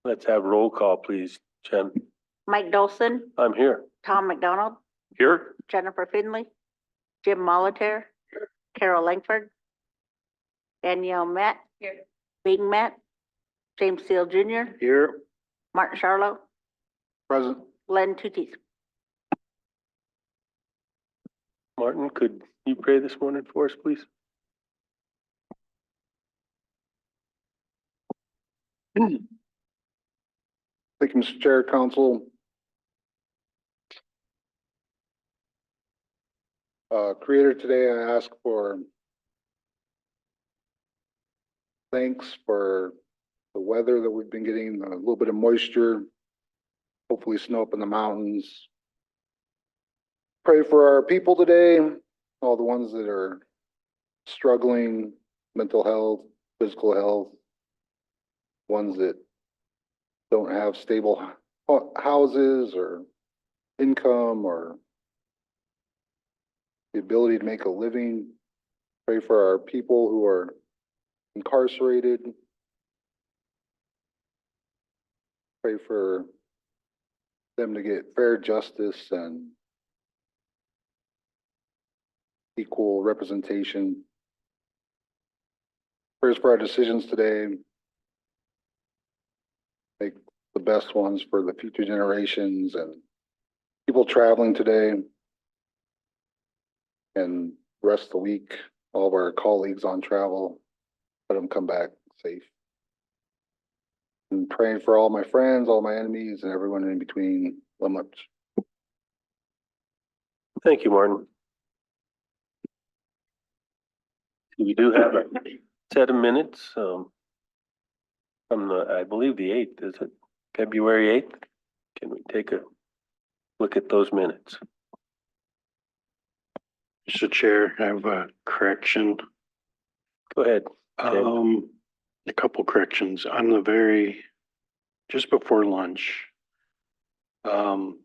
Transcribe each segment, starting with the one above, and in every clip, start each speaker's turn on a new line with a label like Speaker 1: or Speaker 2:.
Speaker 1: Let's have roll call, please. Jen,
Speaker 2: Mike Dolson,
Speaker 1: I'm here.
Speaker 2: Tom McDonald,
Speaker 1: Here?
Speaker 2: Jennifer Finley, Jim Molitor, Carol Langford, Danielle Matt, Bing Matt, James Steele Jr.,
Speaker 3: Here.
Speaker 2: Martin Charlo,
Speaker 3: Present.
Speaker 2: Len Tutis.
Speaker 1: Martin, could you pray this morning for us, please?
Speaker 3: Thank you, Mr. Chair, Council. Creator, today I ask for thanks for the weather that we've been getting, a little bit of moisture, hopefully snow up in the mountains. Pray for our people today, all the ones that are struggling, mental health, physical health, ones that don't have stable houses or income or the ability to make a living. Pray for our people who are incarcerated. Pray for them to get fair justice and equal representation. Prayers for our decisions today. Make the best ones for the future generations and people traveling today. And the rest of the week, all of our colleagues on travel, let them come back safe. And praying for all my friends, all my enemies, and everyone in between. So much.
Speaker 1: Thank you, Martin. We do have a set of minutes from the, I believe the 8th, is it? February 8th? Can we take a look at those minutes?
Speaker 4: Mr. Chair, I have a correction.
Speaker 1: Go ahead.
Speaker 4: A couple corrections on the very, just before lunch. The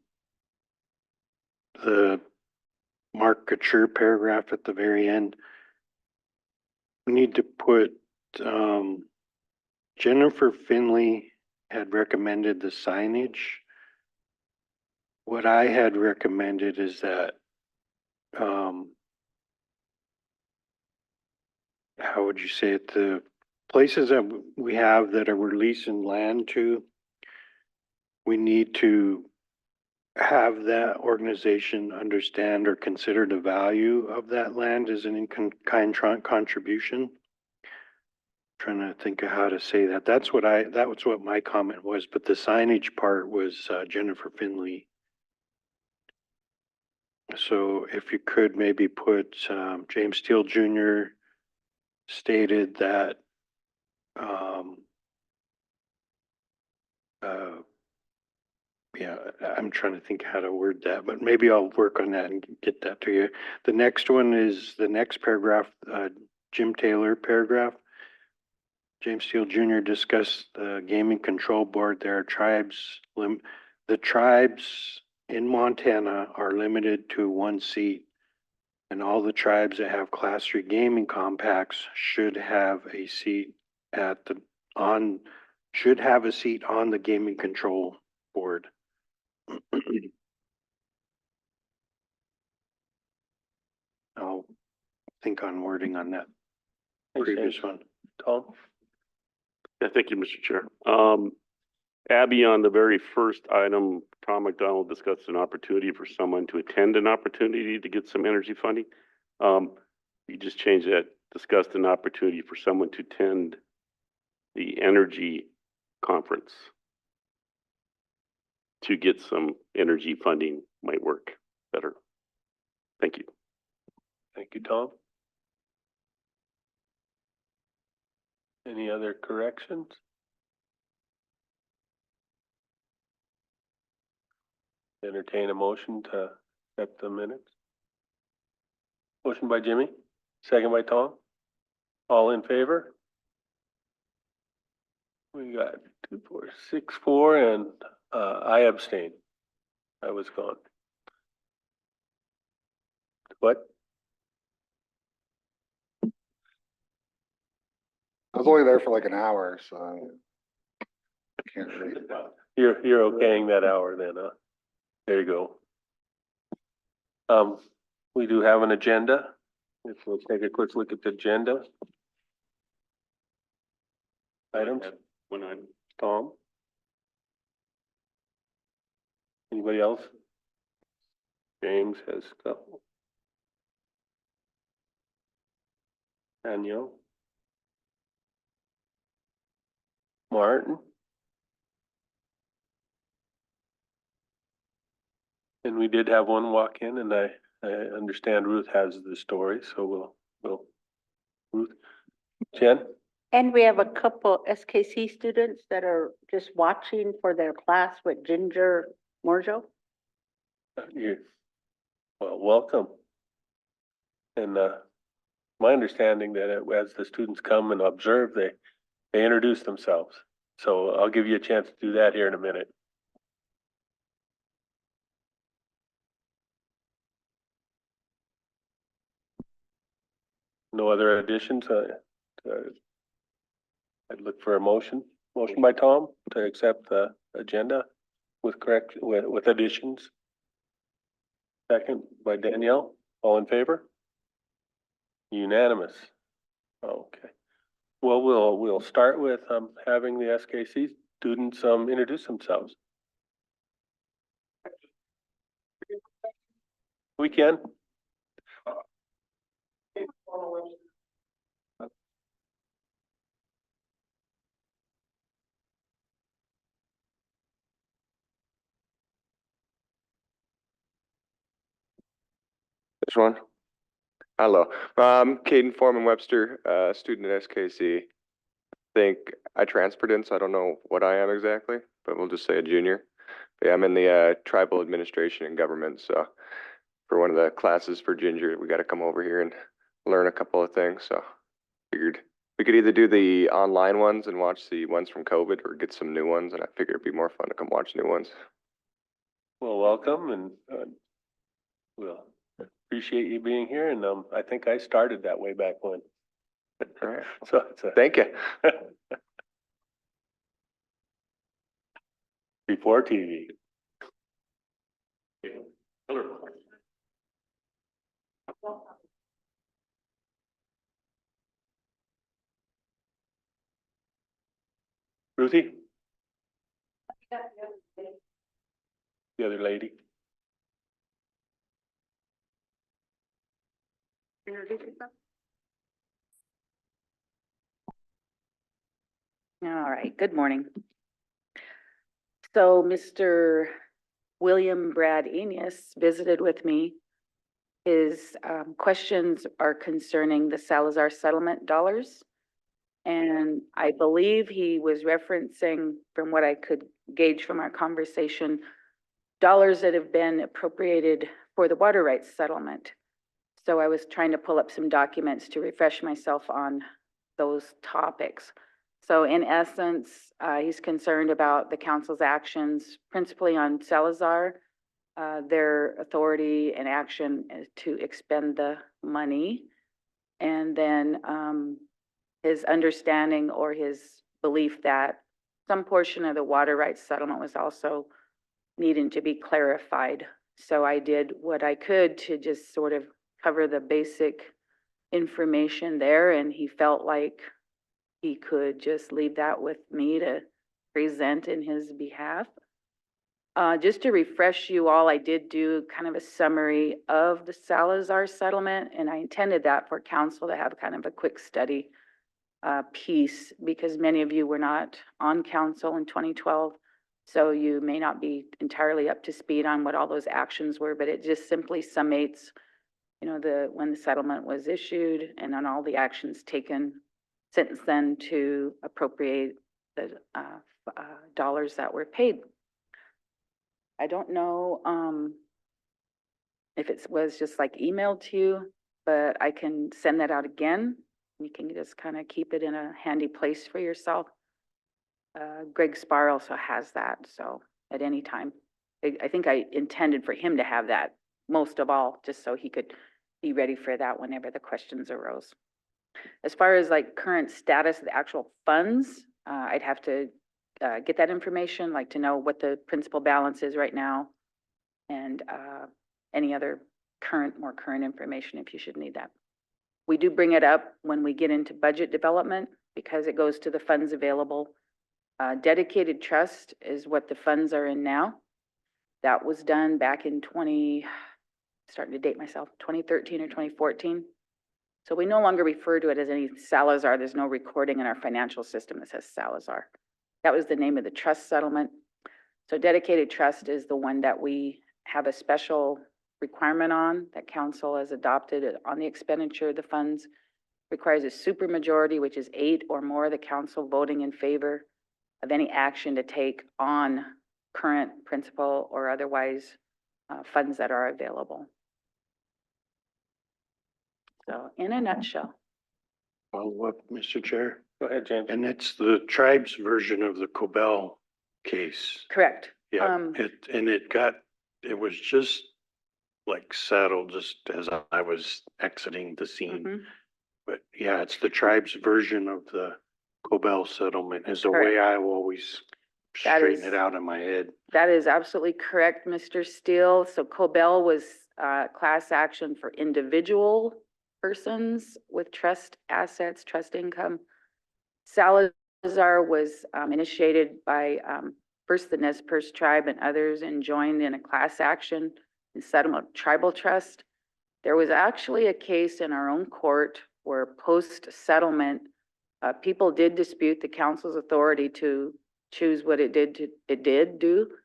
Speaker 4: marketure paragraph at the very end. We need to put, Jennifer Finley had recommended the signage. What I had recommended is that, how would you say it, the places that we have that are releasing land to, we need to have that organization understand or consider the value of that land as an in-kind contribution. Trying to think of how to say that. That was what my comment was, but the signage part was Jennifer Finley. So if you could maybe put James Steele Jr. stated that yeah, I'm trying to think how to word that, but maybe I'll work on that and get that to you. The next one is the next paragraph, Jim Taylor paragraph. James Steele Jr. discussed the gaming control board. There are tribes, the tribes in Montana are limited to 1 seat, and all the tribes that have Class 3 gaming compacts should have a seat on the gaming control board. I'll think on wording on that previous one.
Speaker 1: Tom?
Speaker 5: Yeah, thank you, Mr. Chair. Abby, on the very first item, Tom McDonald discussed an opportunity for someone to attend an opportunity to get some energy funding. You just changed that, discussed an opportunity for someone to attend the energy conference to get some energy funding might work better. Thank you.
Speaker 1: Thank you, Tom. Any other corrections? Entertain a motion to accept the minutes. Motion by Jimmy, second by Tom. All in favor? We got 2, 4, 6, 4, and I abstain. I was gone. What?
Speaker 3: I was only there for like an hour, so Can't read.
Speaker 1: You're okaying that hour then, huh? There you go. We do have an agenda. If we'll take a quick look at the agenda. Items,
Speaker 5: One item.
Speaker 1: Tom? Anybody else? James has a couple. Danielle? Martin? And we did have one walk in, and I understand Ruth has the story, so Ruth? Jen?
Speaker 2: And we have a couple SKC students that are just watching for their class with Ginger Morjo.
Speaker 1: You, well, welcome. And, my understanding that as the students come and observe, they introduce themselves. So I'll give you a chance to do that here in a minute. No other additions? I'd look for a motion. Motion by Tom to accept the agenda with with additions. Second by Danielle. All in favor? Unanimous. Okay. Well, we'll start with having the SKC students introduce themselves. We can.
Speaker 6: This one? Hello, Caden Foreman Webster, student at SKC. Think I transferred in, so I don't know what I am exactly, but we'll just say a junior. But yeah, I'm in the tribal administration and government, so for one of the classes for Ginger, we got to come over here and learn a couple of things. So figured we could either do the online ones and watch the ones from COVID, or get some new ones. And I figured it'd be more fun to come watch new ones.
Speaker 1: Well, welcome, and we'll appreciate you being here. And I think I started that way back when.
Speaker 6: All right.
Speaker 1: So it's
Speaker 6: Thank you.
Speaker 1: before TV.
Speaker 5: Hello.
Speaker 1: Ruthie? The other lady?
Speaker 2: Introduce yourself.
Speaker 7: All right, good morning. So Mr. William Brad Enos visited with me. His questions are concerning the Salazar settlement dollars. And I believe he was referencing, from what I could gauge from our conversation, dollars that have been appropriated for the water rights settlement. So I was trying to pull up some documents to refresh myself on those topics. So in essence, he's concerned about the council's actions, principally on Salazar, their authority and action to expend the money. And then his understanding or his belief that some portion of the water rights settlement was also needing to be clarified. So I did what I could to just sort of cover the basic information there, and he felt like he could just leave that with me to present in his behalf. Just to refresh you all, I did do kind of a summary of the Salazar settlement, and I intended that for council to have kind of a quick study piece, because many of you were not on council in 2012. So you may not be entirely up to speed on what all those actions were, but it just simply summates, you know, when the settlement was issued and on all the actions taken since then to appropriate the dollars that were paid. I don't know if it was just like emailed to you, but I can send that out again. You can just kind of keep it in a handy place for yourself. Greg Spar also has that, so at any time. I think I intended for him to have that most of all, just so he could be ready for that whenever the questions arose. As far as like current status of the actual funds, I'd have to get that information, like to know what the principal balance is right now. And any other more current information if you should need that. We do bring it up when we get into budget development because it goes to the funds available. Dedicated trust is what the funds are in now. That was done back in starting to date myself, 2013 or 2014. So we no longer refer to it as any Salazar. There's no recording in our financial system that says Salazar. That was the name of the trust settlement. So dedicated trust is the one that we have a special requirement on that council has adopted on the expenditure of the funds. Requires a supermajority, which is 8 or more of the council voting in favor of any action to take on current principal or otherwise funds that are available. So in a nutshell.
Speaker 4: Follow up, Mr. Chair.
Speaker 1: Go ahead, James.
Speaker 4: And it's the tribe's version of the Cobell case.
Speaker 7: Correct.
Speaker 4: Yeah, it was just like settled just as I was exiting the scene.
Speaker 7: Mhm.
Speaker 4: But yeah, it's the tribe's version of the Cobell settlement is the way I always
Speaker 7: That
Speaker 4: straighten
Speaker 7: is-
Speaker 4: it out in my head.
Speaker 7: That is absolutely correct, Mr. Steele. So Cobell was class action for individual persons with trust assets, trust income. Salazar was initiated by first the Nez Perce tribe and others and joined in a class action and settlement tribal trust. There was actually a case in our own court where post-settlement, people did dispute the council's authority to choose what it did do.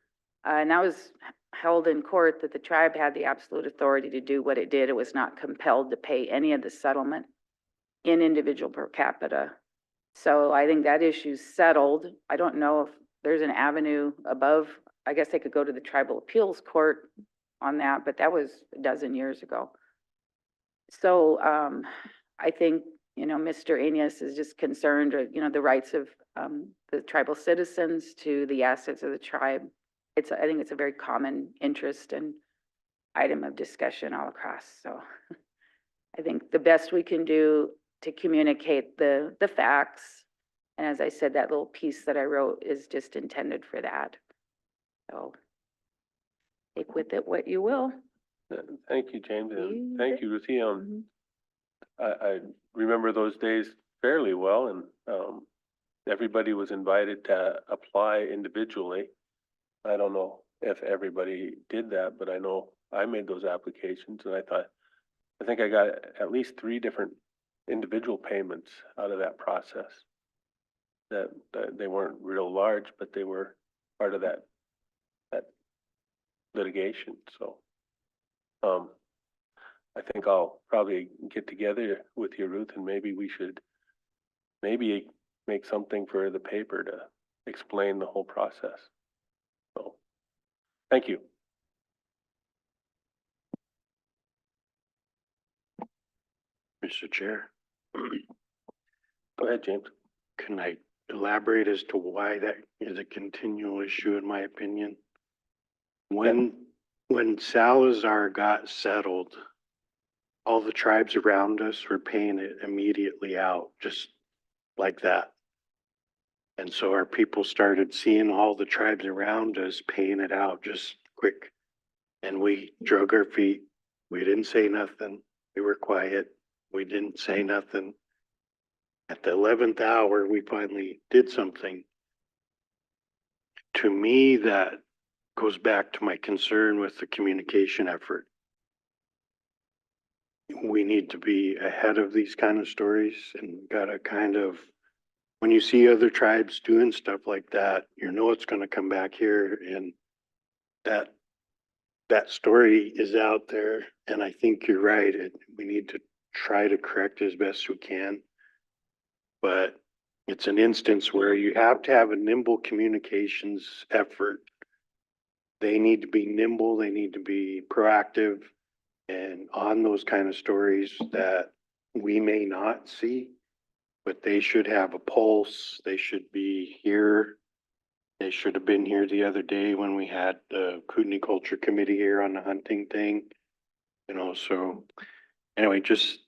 Speaker 7: And that was held in court that the tribe had the absolute authority to do what it did. It was not compelled to pay any of the settlement in individual per capita. So I think that issue's settled. I don't know if there's an avenue above. I guess they could go to the tribal appeals court on that, but that was a dozen years ago. So I think, Mr. Anias is just concerned, the rights of the tribal citizens to the assets of the tribe. I think it's a very common interest and item of discussion all across. So I think the best we can do to communicate the facts, and as I said, that little piece that I wrote is just intended for that. So take with it what you will.
Speaker 1: Thank you, James,
Speaker 7: You
Speaker 1: and thank
Speaker 7: bet.
Speaker 1: you, Ruthie.
Speaker 7: Mhm.
Speaker 1: I remember those days fairly well, and everybody was invited to apply individually. I don't know if everybody did that, but I know I made those applications, and I think I got at least 3 different individual payments out of that process. That they weren't real large, but they were part of that litigation. So, I think I'll probably get together with you, Ruth, and maybe we should make something for the paper to explain the whole process. So, thank you.
Speaker 4: Mr. Chair,
Speaker 1: Go ahead, James.
Speaker 4: can I elaborate as to why that is a continual issue in my opinion? When Salazar got settled, all the tribes around us were paying it immediately out, just like that. And so our people started seeing all the tribes around us paying it out just quick. And we drug our feet. We didn't say nothing. We were quiet. We didn't say nothing. At the 11th hour, we finally did something. To me, that goes back to my concern with the communication effort. We need to be ahead of these kind of stories and gotta kind of, when you see other tribes doing stuff like that, it's gonna come back here, and that story is out there. And I think you're right. We need to try to correct as best we can. But it's an instance where you have to have a nimble communications effort. They need to be nimble, they need to be proactive and on those kind of stories that we may not see, but they should have a pulse. They should be here. They should have been here the other day when we had the Kootenai Culture Committee here on the hunting thing. So anyway, just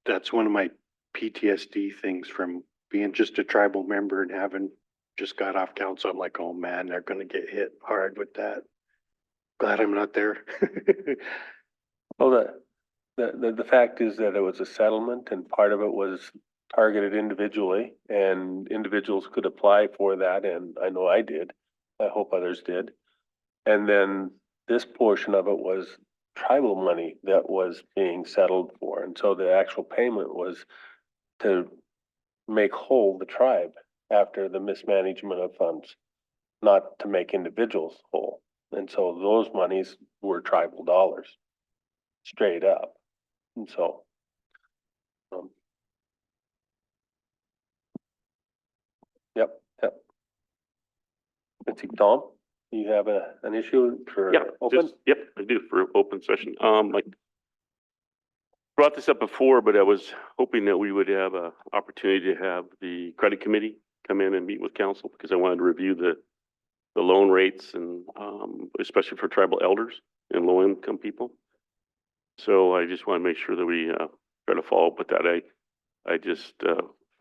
Speaker 4: that's one of my PTSD things from being just a tribal member and having just got off council. I'm like, oh man, they're gonna get hit hard with that. Glad I'm not there.
Speaker 1: Well, the fact is that it was a settlement and part of it was targeted individually and individuals could apply for that, and I know I did. I hope others did. And then this portion of it was tribal money that was being settled for, and so the actual payment was to make whole the tribe after the mismanagement of funds, not to make individuals whole. And so those monies were tribal dollars, straight up. And so, um, yep. Let's see, Tom, you have an issue for
Speaker 5: Yeah,
Speaker 1: open?
Speaker 5: just, yep, I do for open session. Like brought this up before, but I was hoping that we would have a opportunity to have the credit committee come in and meet with council because I wanted to review the loan rates and, especially for tribal elders and low income people. So I just want to make sure that we, try to follow up with that. I just,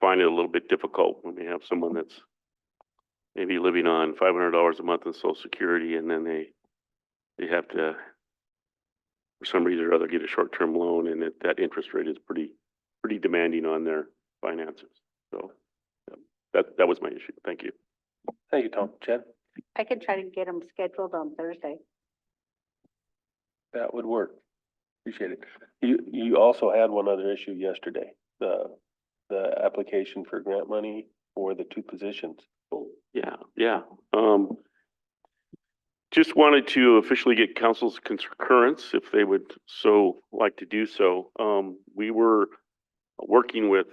Speaker 5: find it a little bit difficult when we have someone that's maybe living on $500 a month in social security and then they have to, for some reason or other, get a short-term loan and that interest rate is pretty demanding on their finances. So that was my issue. Thank you.
Speaker 1: Thank you, Tom. Jen,
Speaker 2: I can try to get them scheduled on Thursday.
Speaker 1: that would work. Appreciate it. You also had one other issue yesterday, the application for grant money for the two positions.
Speaker 5: Oh, yeah. Just wanted to officially get council's concurrence if they would so like to do so. We were working with,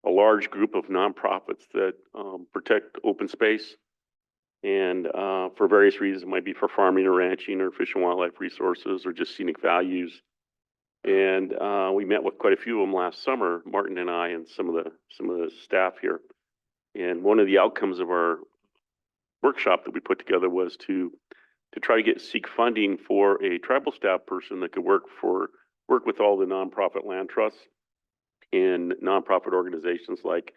Speaker 5: a large group of nonprofits that, protect open space. And, for various reasons, it might be for farming or ranching or fish and wildlife resources or just scenic values. And, we met with quite a few of them last summer, Martin and I and some of the staff here. And one of the outcomes of our workshop that we put together was to try to seek funding for a tribal staff person that could work with all the nonprofit land trusts and nonprofit organizations like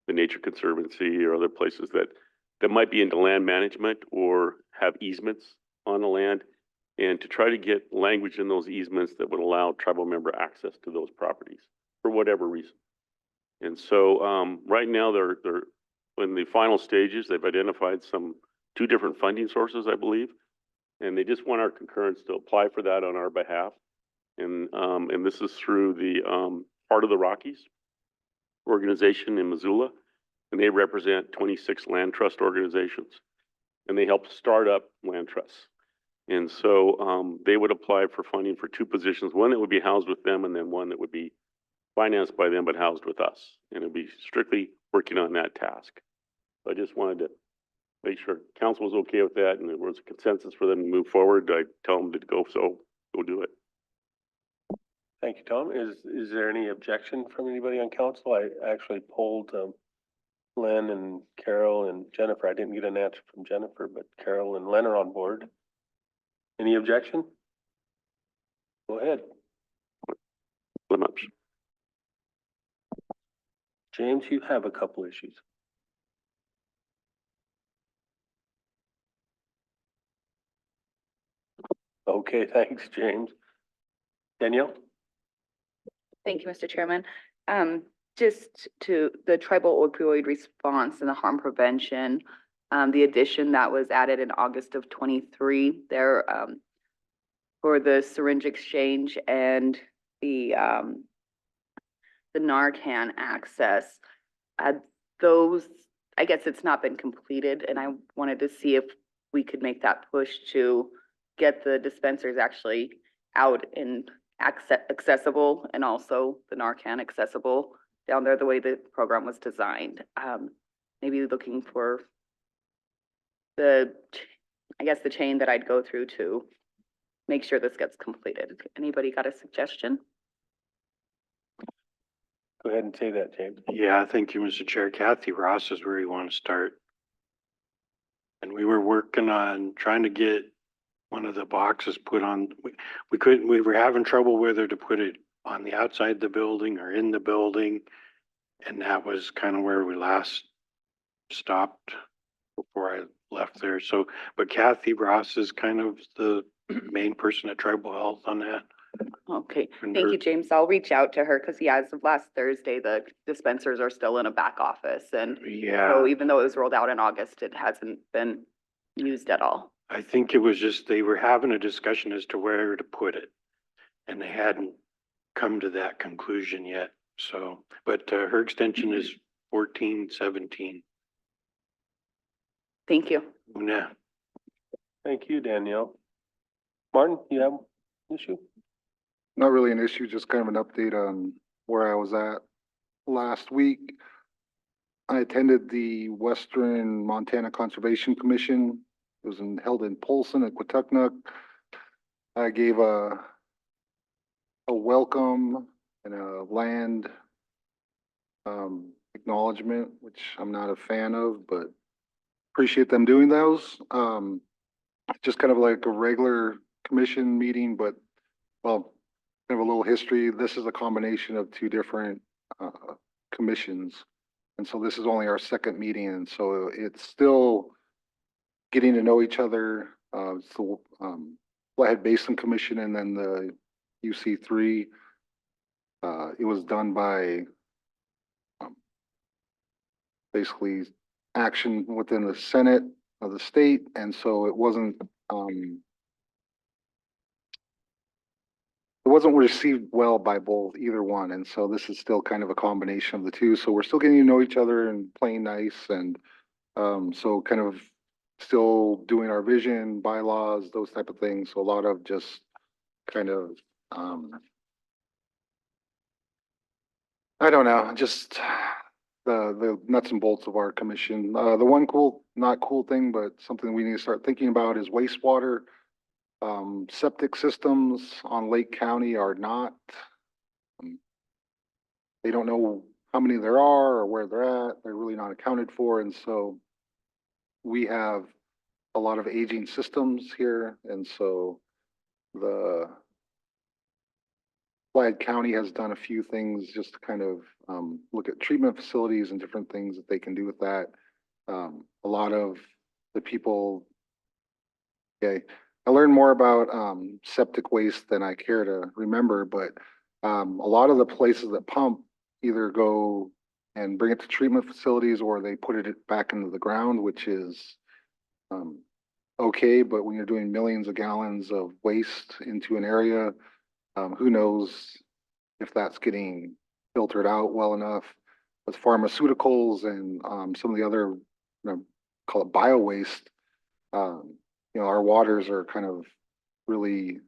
Speaker 5: the Nature Conservancy or other places that might be into land management or have easements on the land, and to try to get language in those easements that would allow tribal member access to those properties for whatever reason. And so right now they're in the final stages. They've identified two different funding sources, I believe, and they just want our concurrence to apply for that on our behalf. And this is through the Heart of the Rockies organization in Missoula, and they represent 26 land trust organizations, and they help start up land trusts. And so they would apply for funding for two positions, one that would be housed with them and then one that would be financed by them but housed with us. And it'd be strictly working on that task. So I just wanted to make sure council was okay with that and there was a consensus for them to move forward. I tell them to go do it.
Speaker 1: Thank you, Tom. Is there any objection from anybody on council? I actually polled Len and Carol and Jennifer. I didn't get an answer from Jennifer, but Carol and Len are on board. Any objection? Go ahead.
Speaker 5: Limits.
Speaker 1: James, you have a couple issues. Okay, thanks, James. Danielle?
Speaker 8: Thank you, Mr. Chairman. Just to the tribal opioid response and the harm prevention, the addition that was added in August of 23 there, for the syringe exchange and the Narcan access. Those, I guess it's not been completed, and I wanted to see if we could make that push to get the dispensers actually out and accessible, and also the Narcan accessible down there the way the program was designed. Maybe looking for the chain that I'd go through to make sure this gets completed. Anybody got a suggestion?
Speaker 1: Go ahead and say that, James.
Speaker 4: Yeah, thank you, Mr. Chair. Kathy Ross is where you want to start. And we were working on trying to get one of the boxes put on, we were having trouble whether to put it on the outside the building or in the building. And that was kind of where we last stopped before I left there. So, but Kathy Ross is kind of the main person at Tribal Health on that.
Speaker 8: Okay,
Speaker 4: And
Speaker 8: thank
Speaker 4: her-
Speaker 8: you, James. I'll reach out to her because yeah, as of last Thursday, the dispensers are still in a back office. And
Speaker 4: Yeah,
Speaker 8: so even though it was rolled out in August, it hasn't been used at all.
Speaker 4: I think it was just, they were having a discussion as to where to put it. And they hadn't come to that conclusion yet. So, but her extension is 1417.
Speaker 8: Thank you.
Speaker 4: Yeah.
Speaker 1: Thank you, Danielle. Martin, you have an issue?
Speaker 3: Not really an issue, just kind of an update on where I was at last week. I attended the Western Montana Conservation Commission. It was held in Polson at Quatucknuck. I gave a welcome and a land acknowledgement, which I'm not a fan of, but appreciate them doing those. Just kind of like a regular commission meeting, but well, kind of a little history. This is a combination of two different commissions. And so this is only our second meeting, and so it's still getting to know each other. It's the Flathead Basin Commission and then the UC3. It was done by basically action within the Senate of the state, and so it wasn't received well by both either one, and so this is still kind of a combination of the two. So we're still getting to know each other and playing nice, and so kind of still doing our vision, bylaws, those type of things. So a lot of just kind of I don't know, just the nuts and bolts of our commission. The one not cool thing, but something we need to start thinking about is wastewater. Septic systems on Lake County are not, they don't know how many there are or where they're at. They're really not accounted for. And so we have a lot of aging systems here. And so the Flathead County has done a few things just to kind of look at treatment facilities and different things that they can do with that. A lot of the people, okay, I learned more about septic waste than I care to remember, but a lot of the places that pump either go and bring it to treatment facilities or they put it back into the ground, which is okay, but when you're doing millions of gallons of waste into an area, who knows if that's getting filtered out well enough. With pharmaceuticals and some of the other, call it bio waste, our waters are kind of really,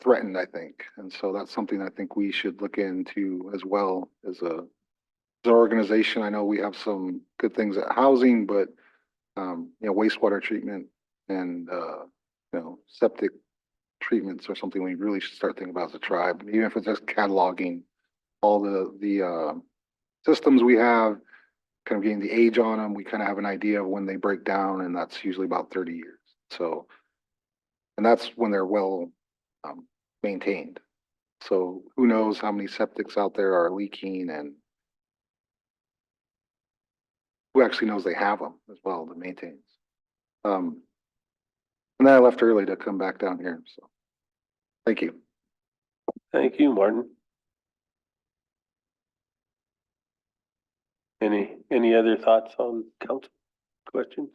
Speaker 3: threatened, I think. And so that's something I think we should look into as well as an organization. I know we have some good things at housing, but, wastewater treatment and, septic treatments are something we really should start thinking about as a tribe, even if it's just cataloging all the systems we have, kind of getting the age on them. We kind of have an idea of when they break down, and that's usually about 30 years. So, and that's when they're well maintained. So who knows how many septics out there are leaking, and who actually knows they have them as well to maintain. And then I left early to come back down here. So thank you.
Speaker 1: Thank you, Martin. Any other thoughts on council questions?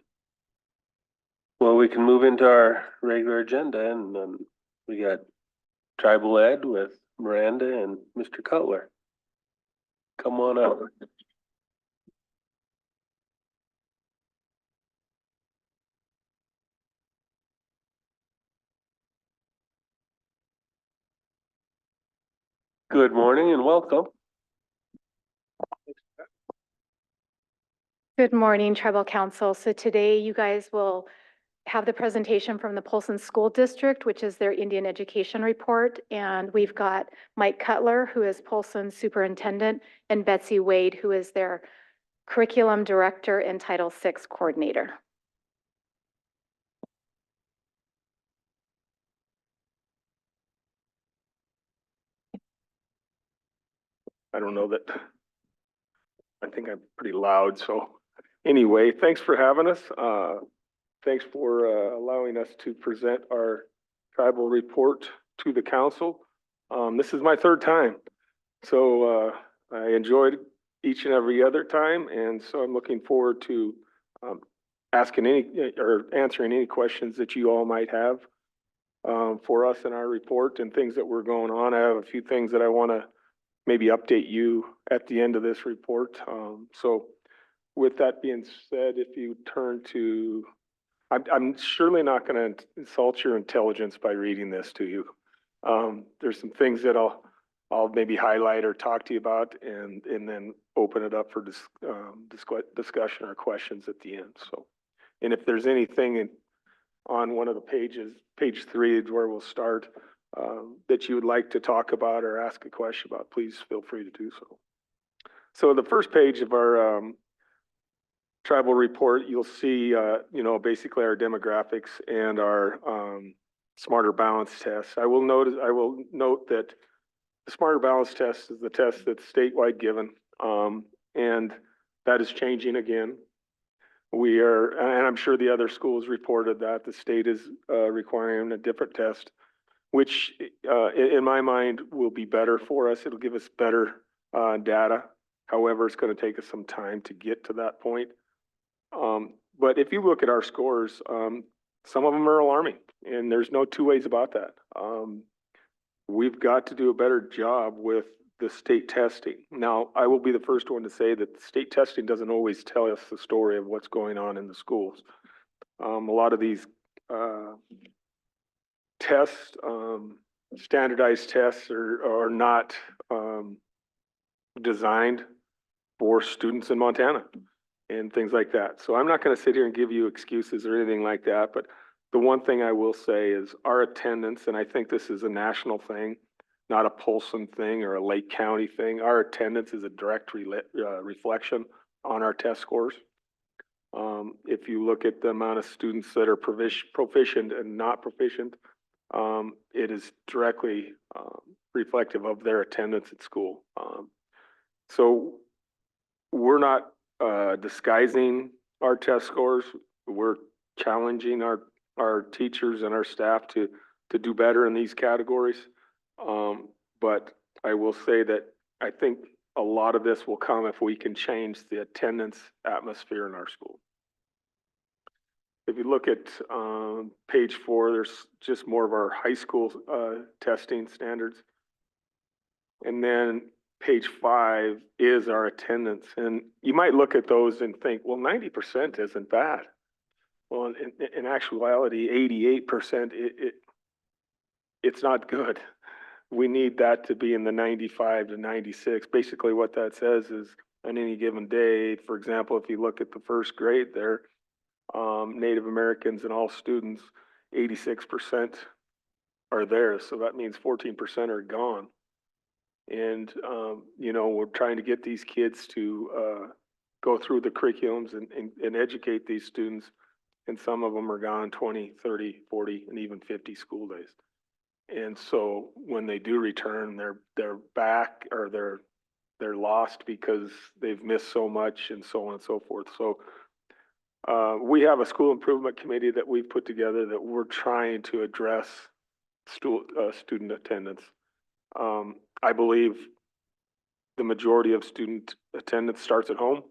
Speaker 1: Well, we can move into our regular agenda, and we got tribal ed with Miranda and Mr. Cutler. Come on up. Good morning and welcome.
Speaker 9: Good morning, Tribal Council. So today you guys will have the presentation from the Polson School District, which is their Indian Education Report. And we've got Mike Cutler, who is Polson's Superintendent, and Betsy Wade, who is their Curriculum Director and Title VI Coordinator.
Speaker 10: I don't know that I think I'm pretty loud, so anyway, thanks for having us. Thanks for allowing us to present our tribal report to the council. This is my third time, so I enjoyed each and every other time, and so I'm looking forward to asking any or answering any questions that you all might have for us in our report and things that were going on. I have a few things that I want to maybe update you at the end of this report. So with that being said, if you turn to, I'm surely not going to insult your intelligence by reading this to you. There's some things that I'll maybe highlight or talk to you about, and then open it up for discussion or questions at the end. So, and if there's anything on one of the pages, page 3 is where we'll start, that you would like to talk about or ask a question about, please feel free to do so. So the first page of our tribal report, you'll see, you know, basically our demographics and our Smarter Balance test. I will note that the Smarter Balance test is the test that's statewide given, and that is changing again. We are, and I'm sure the other schools reported that the state is requiring a different test, which in my mind will be better for us. It'll give us better data. However, it's going to take us some time to get to that point. But if you look at our scores, some of them are alarming, and there's no two ways about that. We've got to do a better job with the state testing. Now, I will be the first one to say that state testing doesn't always tell us the story of what's going on in the schools. A lot of these tests, standardized tests are not designed for students in Montana and things like that. So I'm not going to sit here and give you excuses or anything like that, but the one thing I will say is our attendance, and I think this is a national thing, not a Polson thing or a Lake County thing. Our attendance is a direct reflection on our test scores. If you look at the amount of students that are proficient and not proficient, it is directly reflective of their attendance at school. So we're not disguising our test scores. We're challenging our teachers and our staff to do better in these categories. But I will say that I think a lot of this will come if we can change the attendance atmosphere in our school. If you look at page 4, there's just more of our high school testing standards. And then page 5 is our attendance. And you might look at those and think, well, 90% isn't bad. Well, in actuality, 88%, it's not good. We need that to be in the 95 to 96. Basically what that says is on any given day, for example, if you look at the first grade there, Native Americans and all students, 86% are there. So that means 14% are gone. And, you know, we're trying to get these kids to go through the curriculums and educate these students. And some of them are gone 20, 30, 40, and even 50 school days. And so when they do return, they're back, or they're lost because they've missed so much, and so on and so forth. So we have a school improvement committee that we've put together that we're trying to address student attendance. I believe the majority of student attendance starts at home.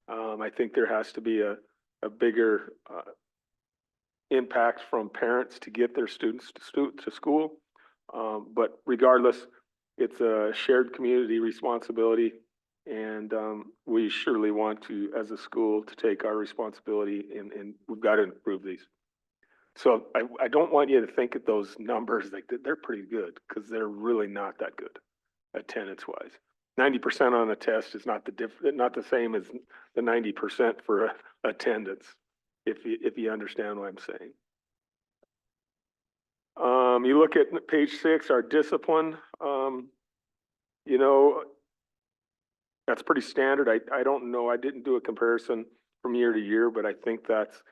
Speaker 10: I think there has to be a bigger impact from parents to get their students to school. But regardless, it's a shared community responsibility, and we surely want to, as a school, to take our responsibility, and we've got to improve these. So I don't want you to think at those numbers like they're pretty good, because they're really not that good attendance-wise. 90% on a test is not the same as the 90% for attendance, if you understand what I'm saying. You look at page 6, our discipline. You know, that's pretty standard. I don't know. I didn't do a comparison from year to year, but I think that's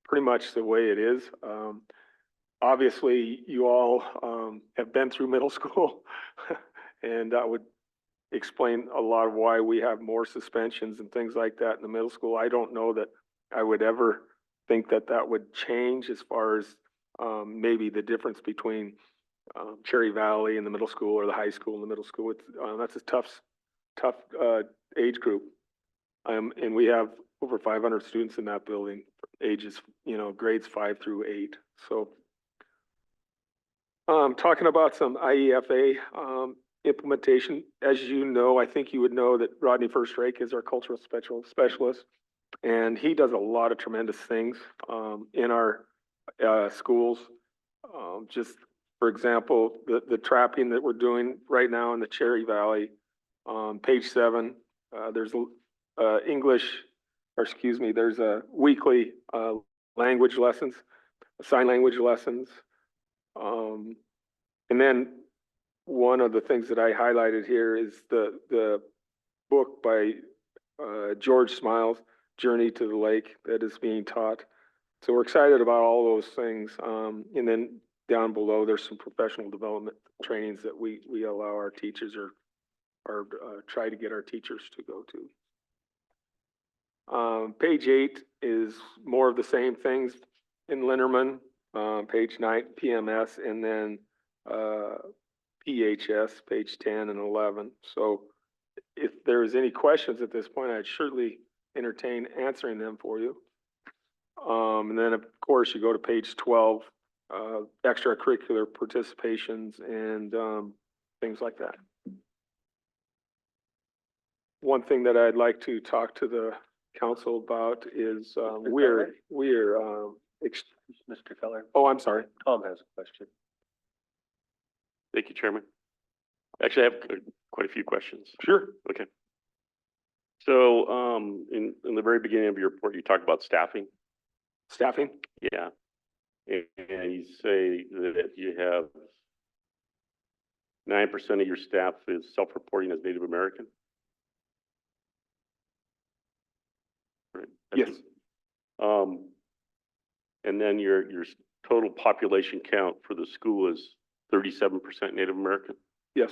Speaker 10: pretty much the way it is. Obviously, you all have been through middle school, and I would explain a lot of why we have more suspensions and things like that in the middle school. I don't know that I would ever think that that would change as far as maybe the difference between Cherry Valley in the middle school or the high school in the middle school. It's, that's a tough age group. And we have over 500 students in that building, ages, grades 5 through 8. So talking about some IEFA implementation, as you know, I think you would know that Rodney Firstrake is our cultural specialist, and he does a lot of tremendous things in our schools. Just for example, the trapping that we're doing right now in the Cherry Valley, page 7, there's there's a weekly language lessons, sign language lessons. And then one of the things that I highlighted here is the book by George Smiles, Journey to the Lake, that is being taught. So we're excited about all those things. And then down below, there's some professional development trainings that we allow our teachers or try to get our teachers to go to. Page 8 is more of the same things in Linderman. Page 9, PMS, and then PHS, page 10 and 11. So if there's any questions at this point, I'd surely entertain answering them for you. And then of course you go to page 12, extracurricular participations and things like that. One thing that I'd like to talk to the council about is we're
Speaker 1: Mr. Keller,
Speaker 10: oh, I'm sorry.
Speaker 1: Tom has a question.
Speaker 5: Thank you, Chairman. Actually, I have quite a few questions.
Speaker 10: Sure.
Speaker 5: Okay. So, in the very beginning of your report, you talked about staffing.
Speaker 10: Staffing?
Speaker 5: Yeah. And you say that you have 9% of your staff is self-reporting as Native American? Right.
Speaker 10: Yes.
Speaker 5: And then your total population count for the school is 37% Native American?
Speaker 10: Yes.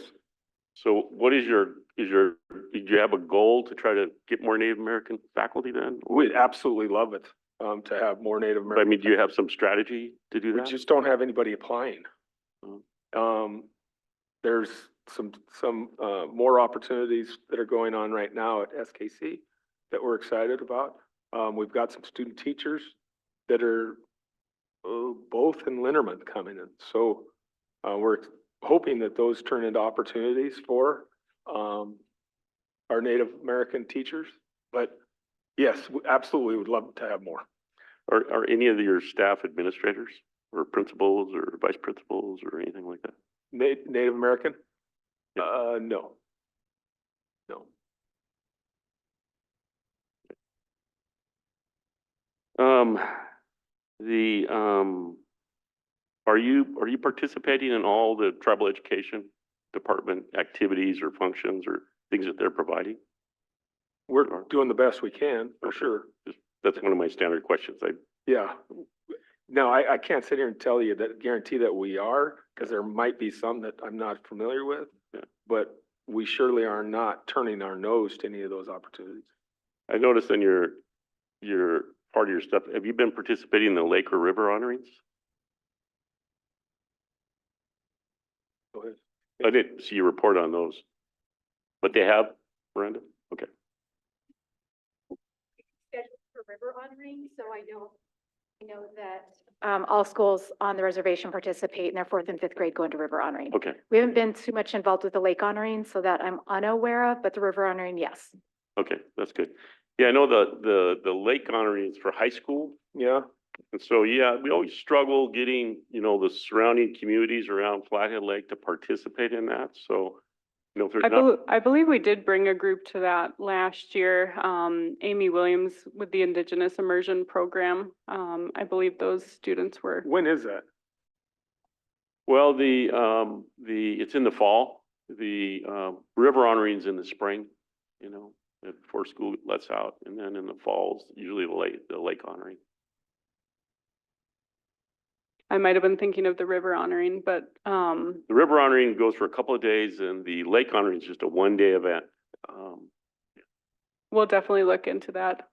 Speaker 5: So what is did you have a goal to try to get more Native American faculty then?
Speaker 10: We'd absolutely love it to have more Native
Speaker 5: But I
Speaker 10: American.
Speaker 5: mean, do you have some strategy to do
Speaker 10: We
Speaker 5: that?
Speaker 10: just don't have anybody applying.
Speaker 5: Oh.
Speaker 10: There's some more opportunities that are going on right now at SKC that we're excited about. We've got some student teachers that are both in Linderman coming in. So we're hoping that those turn into opportunities for our Native American teachers. But yes, we absolutely would love to have more.
Speaker 5: Are any of your staff administrators or principals or vice principals or anything like that?
Speaker 10: Native American?
Speaker 5: Yeah.
Speaker 10: No. No.
Speaker 5: Are you participating in all the tribal education department activities or functions or things that they're providing?
Speaker 10: We're doing the best we can, for
Speaker 5: Okay.
Speaker 10: sure.
Speaker 5: That's one of my standard questions.
Speaker 10: Yeah. No, I can't sit here and tell you that, guarantee that we are, because there might be some that I'm not familiar with.
Speaker 5: Yeah.
Speaker 10: But we surely are not turning our nose to any of those opportunities.
Speaker 5: I noticed in your part of your stuff, have you been participating in the lake or river honorings?
Speaker 10: Go ahead.
Speaker 5: I didn't see your report on those, but they have, Miranda? Okay.
Speaker 9: Scheduled for river honoring, so I know that all schools on the reservation participate in their 4th and 5th grade going to river honoring.
Speaker 5: Okay.
Speaker 9: We haven't been too much involved with the lake honoring, so that I'm unaware of, but the river honoring, yes.
Speaker 5: Okay, that's good. Yeah, I know the lake honoring is for high school.
Speaker 10: Yeah.
Speaker 5: And so, yeah, we always struggle getting, the surrounding communities around Flathead Lake to participate in that. So, if there's not,
Speaker 11: I believe we did bring a group to that last year. Amy Williams with the Indigenous Immersion Program. I believe those students were.
Speaker 10: When is that?
Speaker 5: well, it's in the fall. The river honoring's in the spring, before school lets out, and then in the falls, usually the lake honoring.
Speaker 11: I might have been thinking of the river honoring, but,
Speaker 5: The river honoring goes for a couple of days and the lake honoring is just a one-day event.
Speaker 11: we'll definitely look into that.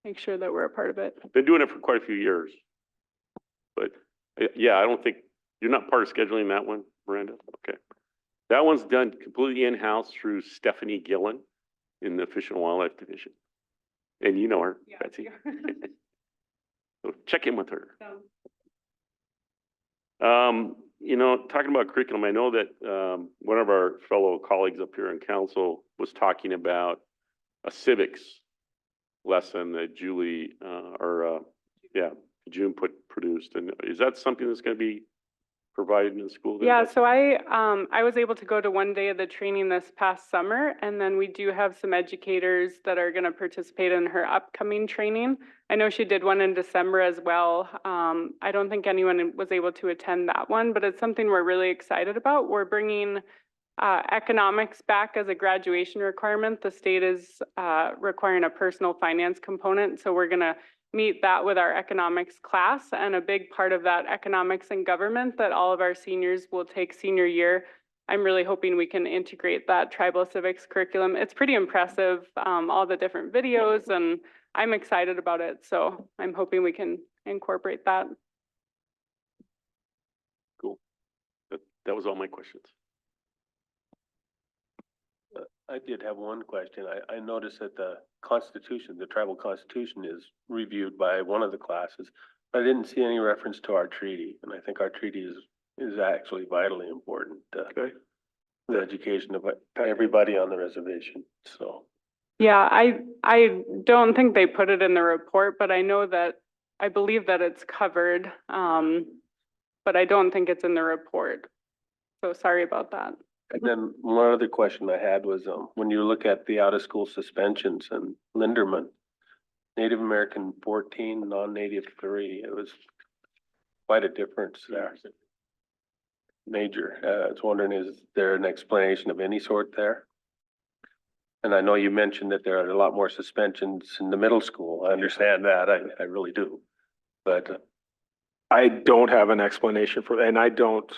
Speaker 11: Make sure that we're a part of it.
Speaker 5: Been doing it for quite a few years. But yeah, I don't think, you're not part of scheduling that one, Miranda? Okay. That one's done completely in-house through Stephanie Gillen in the Fish and Wildlife Division. And you know her, Betsy. So check in with her. You know, talking about curriculum, I know that one of our fellow colleagues up here in council was talking about a civics lesson that June produced. And is that something that's going to be provided in the school?
Speaker 11: Yeah, so I was able to go to one day of the training this past summer, and then we do have some educators that are going to participate in her upcoming training. I know she did one in December as well. I don't think anyone was able to attend that one, but it's something we're really excited about. We're bringing economics back as a graduation requirement. The state is requiring a personal finance component, so we're going to meet that with our economics class, and a big part of that economics and government that all of our seniors will take senior year. I'm really hoping we can integrate that tribal civics curriculum. It's pretty impressive, all the different videos, and I'm excited about it. So I'm hoping we can incorporate that.
Speaker 5: Cool. That was all my questions.
Speaker 1: I did have one question. I noticed that the Constitution, the tribal Constitution is reviewed by one of the classes. I didn't see any reference to our treaty, and I think our treaty is actually vitally important to the education of everybody on the reservation, so.
Speaker 11: Yeah, I don't think they put it in the report, but I believe that it's covered. But I don't think it's in the report. So sorry about that.
Speaker 1: And then one other question I had was, when you look at the out-of-school suspensions and Linderman, Native American 14, non-native 3, it was quite a difference there. Major. I was wondering, is there an explanation of any sort there? And I know you mentioned that there are a lot more suspensions in the middle school. I understand that. I really do. But
Speaker 10: I don't have an explanation for that, and I don't,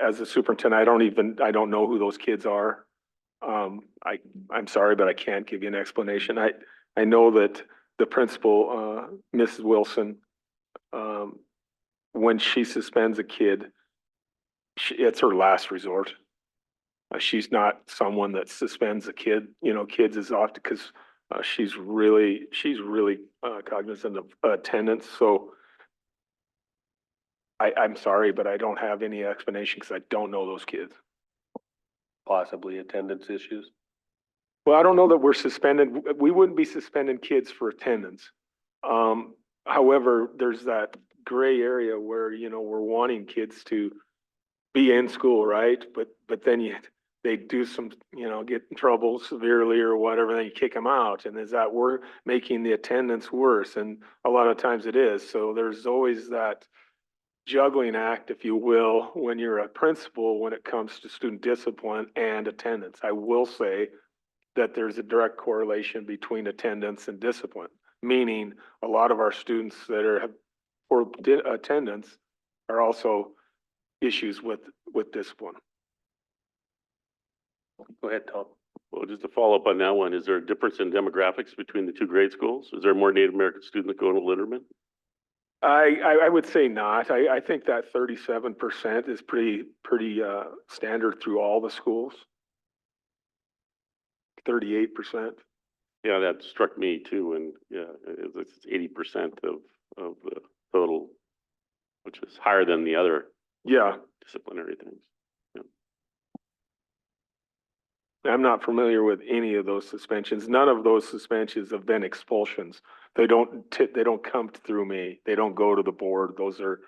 Speaker 10: as a superintendent, I don't know who those kids are. I'm sorry, but I can't give you an explanation. I know that the principal, Mrs. Wilson, when she suspends a kid, it's her last resort. She's not someone that suspends a kid, kids as often, because she's really cognizant of attendance. So I'm sorry, but I don't have any explanation because I don't know those kids.
Speaker 1: possibly attendance issues.
Speaker 10: Well, I don't know that we wouldn't be suspending kids for attendance. However, there's that gray area where, we're wanting kids to be in school, right? But then they do some, get in trouble severely or whatever, then you kick them out. And is that we're making the attendance worse? And a lot of times it is. So there's always that juggling act, if you will, when you're a principal, when it comes to student discipline and attendance. I will say that there's a direct correlation between attendance and discipline, meaning a lot of our students that have poor attendance are also issues with discipline.
Speaker 1: Go ahead, Tom.
Speaker 5: Well, just to follow up on that one, is there a difference in demographics between the two grade schools? Is there more Native American students going to Linderman?
Speaker 10: I would say not. I think that 37% is pretty standard through all the schools. 38%.
Speaker 5: Yeah, that struck me too, and yeah, it's 80% of the total, which is higher than the other disciplinary things.
Speaker 10: I'm not familiar with any of those suspensions. None of those suspensions have been expulsions. They don't come through me. They don't go to the board. Those are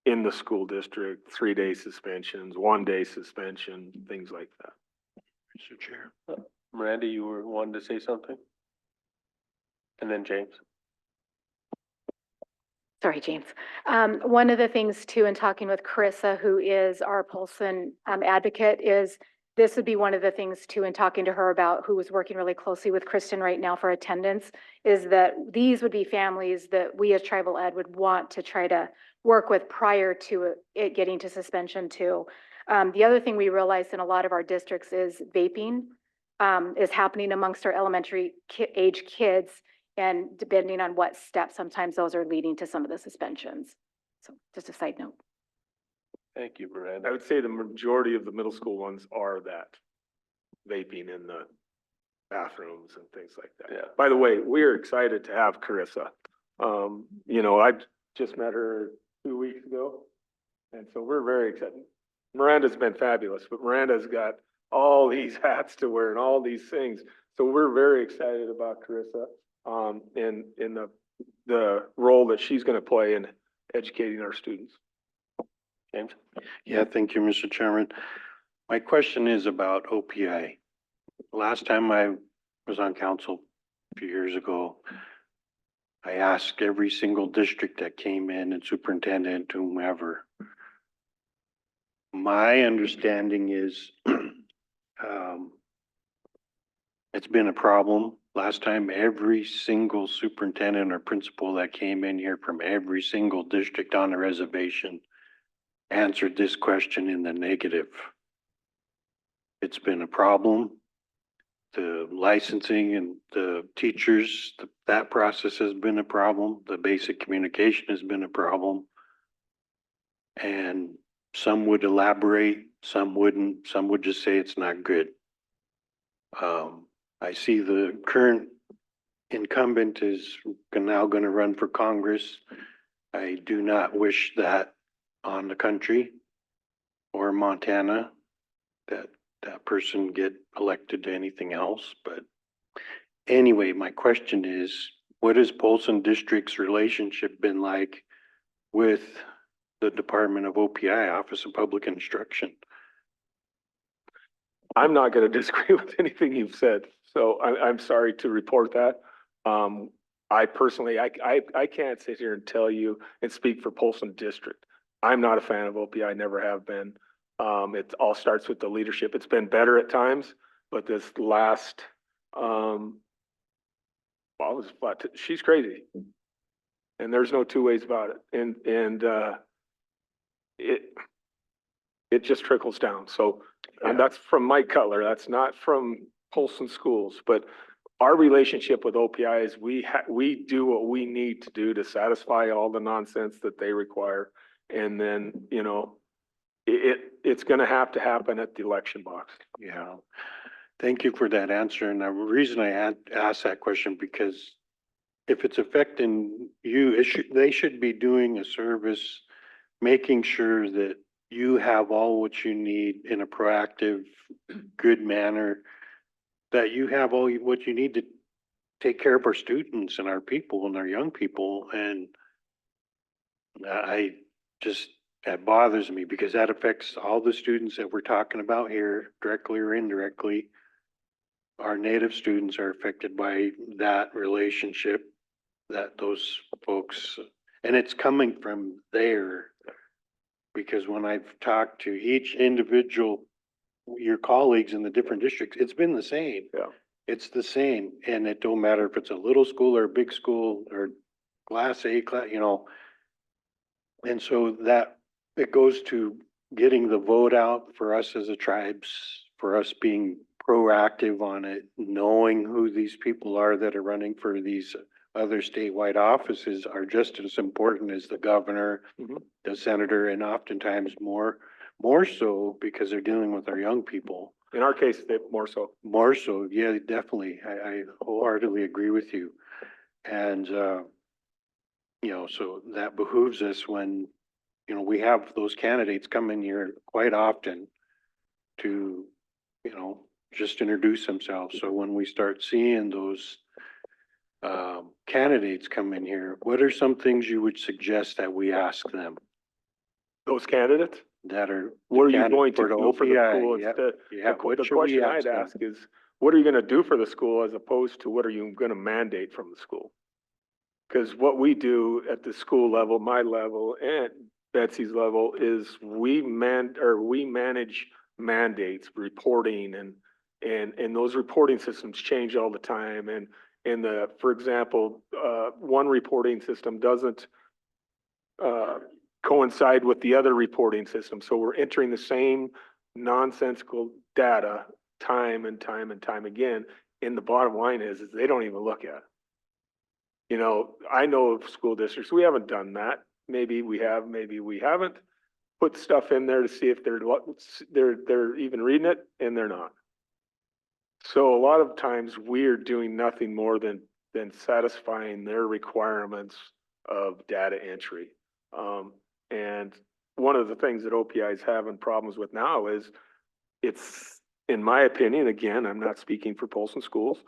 Speaker 10: in the school district, 3-day suspensions, 1-day suspension, things like that.
Speaker 4: Mr. Chair.
Speaker 1: Miranda, you were wanting to say something? And then James.
Speaker 9: Sorry, James. One of the things too, in talking with Carissa, who is our Polson advocate, is this would be one of the things too, in talking to her about, who was working really closely with Kristen right now for attendance, is that these would be families that we as tribal ed would want to try to work with prior to it getting to suspension too. The other thing we realized in a lot of our districts is vaping is happening amongst our elementary age kids. And depending on what steps, sometimes those are leading to some of the suspensions. So just a side note.
Speaker 1: Thank you,
Speaker 10: I
Speaker 1: Miranda.
Speaker 10: would say the majority of the middle school ones are that vaping in the bathrooms and things like that.
Speaker 1: Yeah.
Speaker 10: By the way, we're excited to have Carissa. You know, I just met her 2 weeks ago. And so we're very excited. Miranda's been fabulous, but Miranda's got all these hats to wear and all these things. So we're very excited about Carissa, in the role that she's gonna play in educating our students.
Speaker 1: James?
Speaker 4: Yeah, thank you, Mr. Chairman. My question is about OPI. Last time I was on council a few years ago, I asked every single district that came in and superintendent, whomever. My understanding is, it's been a problem. Last time, every single superintendent or principal that came in here from every single district on the reservation answered this question in the negative. It's been a problem. The licensing and the teachers, that process has been a problem. The basic communication has been a problem. And some would elaborate, some wouldn't, some would just say it's not good. I see the current incumbent is now going to run for Congress. I do not wish that on the country or Montana, that person get elected to anything else. But anyway, my question is, what has Polson District's relationship been like with the Department of OPI, Office of Public Instruction?
Speaker 10: I'm not gonna disagree with anything you've said, so I'm sorry to report that. I personally, I can't sit here and tell you and speak for Polson District. I'm not a fan of OPI, never have been. It all starts with the leadership. It's been better at times, but this last, well, it was flat, she's crazy. And there's no two ways about it. It just trickles down. So and that's from Mike Cutler. That's not from Polson Schools, but our relationship with OPI is we do what we need to do to satisfy all the nonsense that they require. And then, you know, it's gonna have to happen at the election box.
Speaker 4: Yeah, thank you for that answer. And the reason I asked that question, because if it's affecting you, they should be doing a service, making sure that you have all what you need in a proactive, good manner, that you have all what you need to take care of our students and our people and our young people. And that bothers me because that affects all the students that we're talking about here, directly or indirectly. Our native students are affected by that relationship, that those folks, and it's coming from there. Because when I've talked to each individual, your colleagues in the different districts, it's been the same.
Speaker 10: Yeah.
Speaker 4: It's the same, and it don't matter if it's a little school or a big school or class A, you know. And so that, it goes to getting the vote out for us as a tribes, for us being proactive on it, knowing who these people are that are running for these other statewide offices are just as important as the governor, the senator, and oftentimes more so because they're dealing with our young people.
Speaker 10: In our case, more so.
Speaker 4: More so, yeah, definitely. I wholeheartedly agree with you. And, you know, so that behooves us when, you know, we have those candidates come in here quite often to, you know, just introduce themselves. So when we start seeing those candidates come in here, what are some things you would suggest that we ask them
Speaker 10: Those candidates,
Speaker 4: that are?
Speaker 10: what are you going to
Speaker 4: for the
Speaker 10: do for the
Speaker 4: OPI?
Speaker 10: school?
Speaker 4: Yeah,
Speaker 10: The
Speaker 4: what should we
Speaker 10: question I'd
Speaker 4: ask them?
Speaker 10: ask is, what are you gonna do for the school as opposed to what are you gonna mandate from the school? Because what we do at the school level, my level and Betsy's level is we manage mandates, reporting and those reporting systems change all the time. And for example, one reporting system doesn't coincide with the other reporting system. So we're entering the same nonsensical data time and time and time again. And the bottom line is they don't even look at it. You know, I know of school districts, we haven't done that. Maybe we have, maybe we haven't. Put stuff in there to see if they're even reading it, and they're not. So a lot of times we're doing nothing more than satisfying their requirements of data entry. And one of the things that OPI is having problems with now is it's, in my opinion, again, I'm not speaking for Polson schools,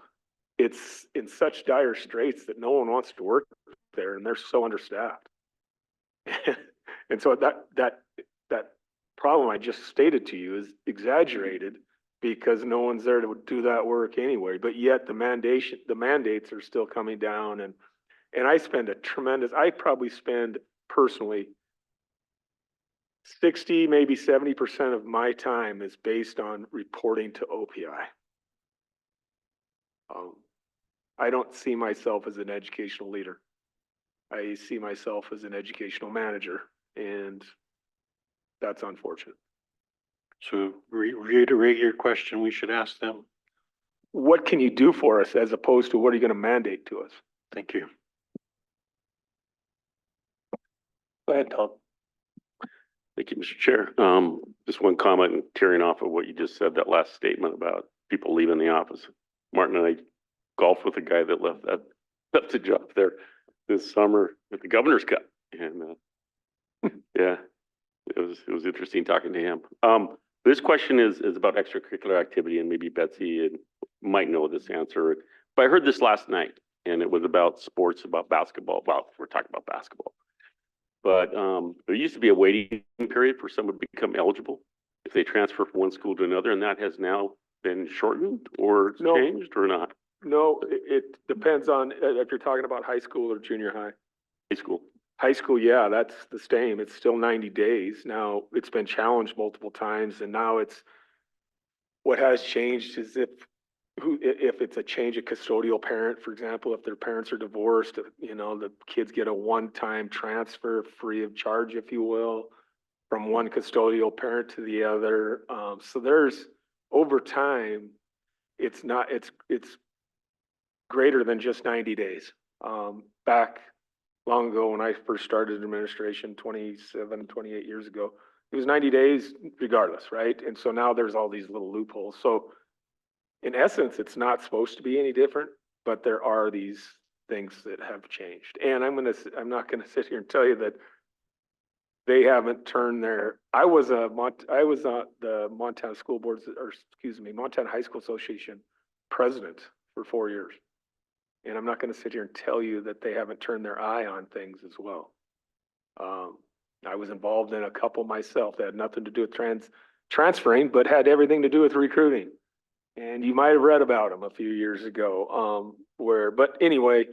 Speaker 10: it's in such dire straits that no one wants to work there, and they're so understaffed. And so that problem I just stated to you is exaggerated because no one's there to do that work anyway. But yet the mandates are still coming down, and I spend I probably spend personally 60, maybe 70% of my time is based on reporting to OPI. I don't see myself as an educational leader. I see myself as an educational manager, and that's unfortunate.
Speaker 4: So reiterate your question, we should ask them.
Speaker 10: What can you do for us as opposed to what are you going to mandate to us?
Speaker 4: Thank you.
Speaker 1: Go ahead, Tom.
Speaker 5: Thank you, Mr. Chair. Just one comment and tearing off of what you just said, that last statement about people leaving the office. Martin and I golfed with a guy that left the job there this summer with the governor's cup. And yeah, it was interesting talking to him. This question is about extracurricular activity, and maybe Betsy might know this answer. But I heard this last night, and it was about sports, about basketball. Well, we're talking about basketball. But there used to be a waiting period for someone to become eligible if they transfer from one school to another, and that has now been shortened or
Speaker 10: No.
Speaker 5: changed or not?
Speaker 10: No, it depends on if you're talking about high school or junior high.
Speaker 5: High school.
Speaker 10: High school, yeah, that's the same. It's still 90 days. Now, it's been challenged multiple times, and now what has changed is if it's a change of custodial parent, for example, if their parents are divorced, you know, the kids get a one-time transfer free of charge, if you will, from one custodial parent to the other. So there's, over time, it's greater than just 90 days. Back long ago when I first started administration 27, 28 years ago, it was 90 days regardless, right? And so now there's all these little loopholes. So in essence, it's not supposed to be any different, but there are these things that have changed. And I'm not gonna sit here and tell you that they haven't turned their, I was on the Montana School Boards, or excuse me, Montana High School Association president for 4 years. And I'm not gonna sit here and tell you that they haven't turned their eye on things as well. I was involved in a couple myself that had nothing to do with transferring, but had everything to do with recruiting. And you might have read about them a few years ago, but anyway,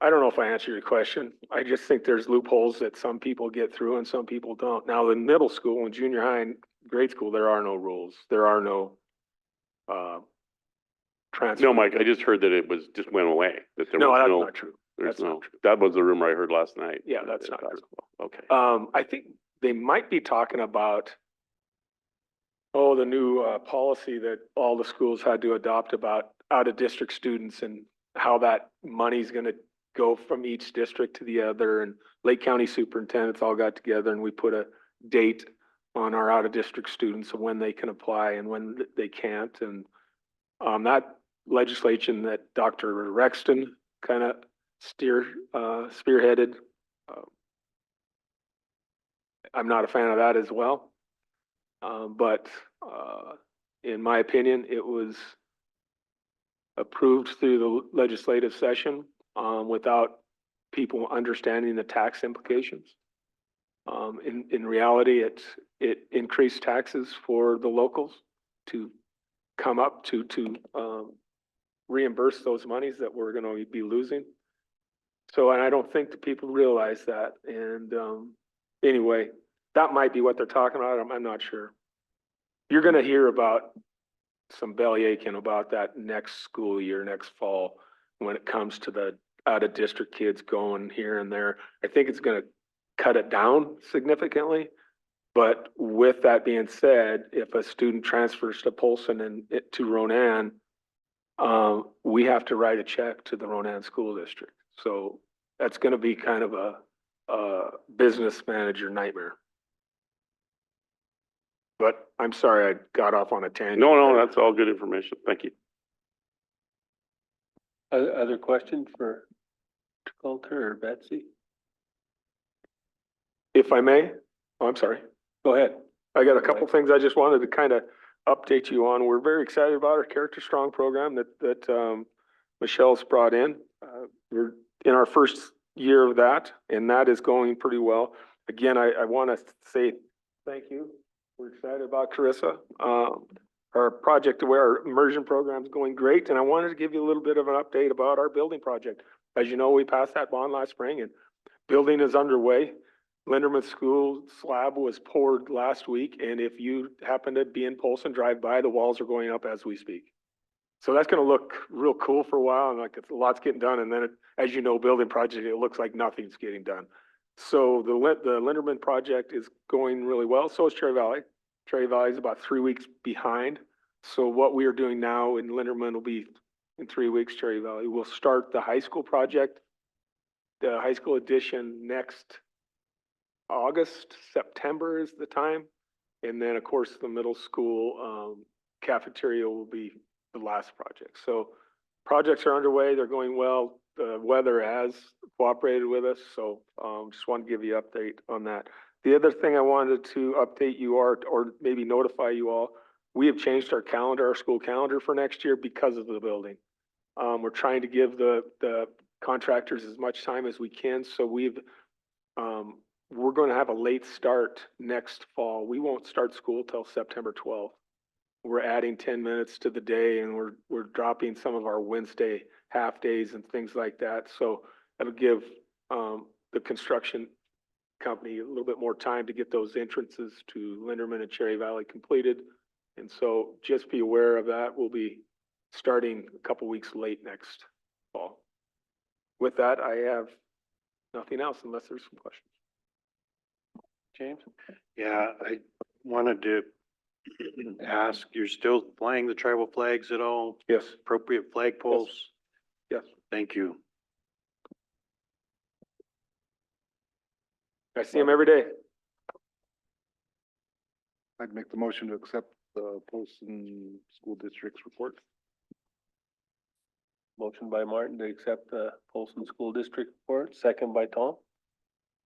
Speaker 10: I don't know if I answered your question. I just think there's loopholes that some people get through and some people don't. Now, in middle school and junior high and grade school, there are no rules. There are no transfer.
Speaker 5: No, Mike, I just heard that it just went away. That there
Speaker 10: No,
Speaker 5: was
Speaker 10: that's
Speaker 5: no,
Speaker 10: not true.
Speaker 5: there's
Speaker 10: That's
Speaker 5: no,
Speaker 10: not true.
Speaker 5: that was the rumor I heard last night.
Speaker 10: Yeah, that's not true.
Speaker 5: Okay.
Speaker 10: I think they might be talking about, the new policy that all the schools had to adopt about out-of-district students and how that money's gonna go from each district to the other. And Lake County superintendents all got together and we put a date on our out-of-district students of when they can apply and when they can't. And that legislation that Dr. Rexton kind of spearheaded, I'm not a fan of that as well. But in my opinion, it was approved through the legislative session without people understanding the tax implications. In reality, it increased taxes for the locals to come up to reimburse those monies that we're going to be losing. So, and I don't think the people realize that. And anyway, that might be what they're talking about. I'm not sure. You're going to hear about some bellyaching about that next school year, next fall, when it comes to the out of district kids going here and there. I think it's going to cut it down significantly. But with that being said, if a student transfers to Polson and to Ronan, we have to write a check to the Ronan School District. So that's gonna be kind of a business manager nightmare. But I'm sorry, I got off on a tangent.
Speaker 5: No, that's all good information. Thank you.
Speaker 1: Other questions for Coulter or Betsy?
Speaker 10: If I may, oh, I'm sorry.
Speaker 1: Go ahead.
Speaker 10: I got a couple things I just wanted to kind of update you on. We're very excited about our Character Strong program that Michelle's brought in. We're in our first year of that, and that is going pretty well. Again, I want to say thank you. We're excited about Carissa. Our project aware, our immersion program is going great, and I wanted to give you a little bit of an update about our building project. As you know, we passed that bond last spring, and building is underway. Linderman School slab was poured last week, and if you happen to be in Polson, drive by, the walls are going up as we speak. So that's going to look real cool for a while, and like it's, a lot's getting done, and then it, as you know, building project, it looks like nothing's getting done. So the Linderman project is going really well. So is Cherry Valley. Cherry Valley is about 3 weeks behind. So what we are doing now in Linderman will be in 3 weeks. Cherry Valley will start the high school project, the high school edition next August, September is the time. And then of course the middle school cafeteria will be the last project. So projects are underway, they're going well. The weather has cooperated with us. So just want to give you an update on that. The other thing I wanted to update you or maybe notify you all, we have changed our calendar, our school calendar for next year because of the building. We're trying to give the contractors as much time as we can. So we're going to have a late start next fall. We won't start school till September 12th. We're adding 10 minutes to the day, and we're dropping some of our Wednesday half days and things like that. So that'll give the construction company a little bit more time to get those entrances to Linderman and Cherry Valley completed. And so just be aware of that. We'll be starting a couple weeks late next fall. With that, I have nothing else unless there's some questions.
Speaker 1: James?
Speaker 4: Yeah, I wanted to ask, you're still flying the tribal flags at all?
Speaker 10: Yes.
Speaker 4: Appropriate flagpoles?
Speaker 10: Yes.
Speaker 4: Thank you.
Speaker 10: I see them every day.
Speaker 3: I'd make the motion to accept the Polson School District's report.
Speaker 1: Motion by Martin to accept the Polson School District report, second by Tom.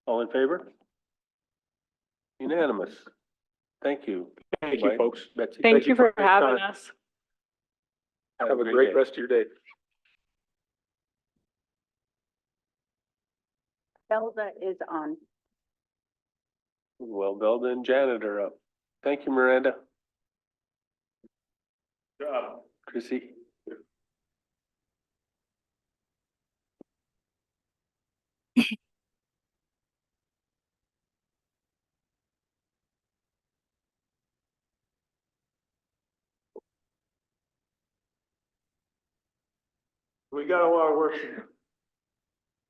Speaker 1: All in favor? Unanimous. Thank you.
Speaker 10: Thank you,
Speaker 1: Mike,
Speaker 10: folks.
Speaker 1: Betsy.
Speaker 11: Thank you for
Speaker 10: your
Speaker 11: having
Speaker 10: time.
Speaker 11: us.
Speaker 10: Have a great
Speaker 1: day.
Speaker 10: rest of your day.
Speaker 2: Zelda is on.
Speaker 1: Well, Belda and Janet are up. Thank you, Miranda. Chrissy.
Speaker 10: We got a lot of work to do.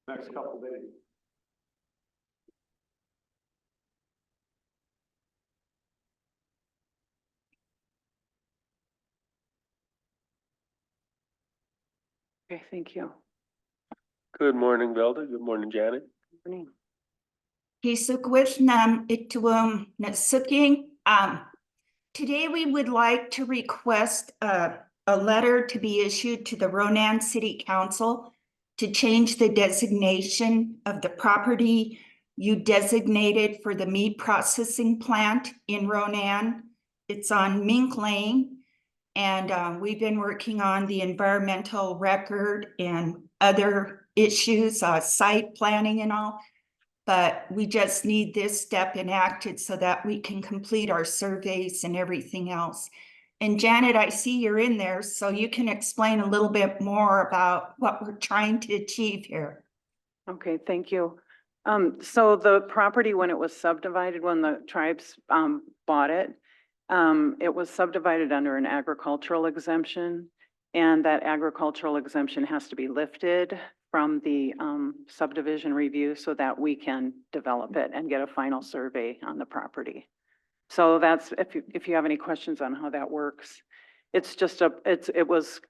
Speaker 10: Next couple of days.
Speaker 7: Okay, thank you.
Speaker 1: Good morning, Belda. Good morning, Janet.
Speaker 12: Kisukwithnam ituum natsuking. Today we would like to request a letter to be issued to the Ronan City Council to change the designation of the property you designated for the meat processing plant in Ronan. It's on Mink Lane. And we've been working on the environmental record and other issues, site planning and all. But we just need this step enacted so that we can complete our surveys and everything else. And Janet, I see you're in there, so you can explain a little bit more about what we're trying to achieve here.
Speaker 7: Okay, thank you. So the property, when it was subdivided, when the tribes bought it, it was subdivided under an agricultural exemption, and that agricultural exemption has to be lifted
Speaker 13: from the subdivision review so that we can develop it and get a final survey on the property. So that's, if you have any questions on how that works. It's just it was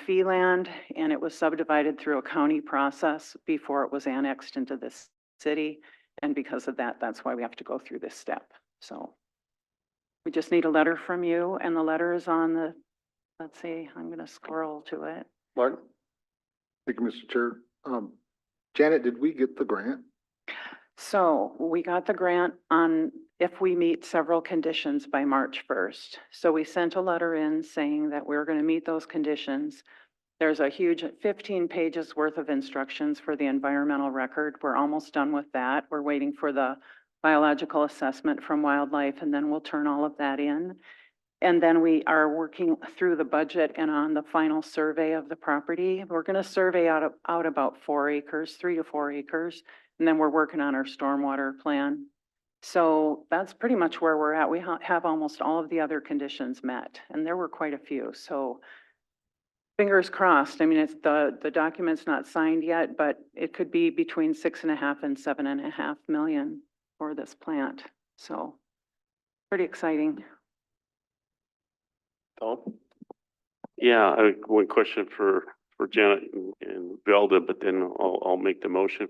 Speaker 13: fee land, and it was subdivided through a county process before it was annexed into this city. And because of that, that's why we have to go through this step. So we just need a letter from you, and the letter is on the, let's see, I'm gonna scroll to it.
Speaker 1: Martin?
Speaker 3: Thank you, Mr. Chair. Janet, did we get the grant?
Speaker 13: So we got the grant on if we meet several conditions by March 1st. So we sent a letter in saying that we're going to meet those conditions. There's a huge 15 pages worth of instructions for the environmental record. We're almost done with that. We're waiting for the biological assessment from wildlife, and then we'll turn all of that in. And then we are working through the budget and on the final survey of the property. We're going to survey out about 4 acres, 3 to 4 acres. And then we're working on our stormwater plan. So that's pretty much where we're at. We have almost all of the other conditions met, and there were quite a few. So fingers crossed. I mean, it's the document's not signed yet, but it could be between 6.5 and 7.5 million for this plant. So pretty exciting.
Speaker 1: Tom?
Speaker 5: Yeah, one question for Janet and Velda, but then I'll make the motion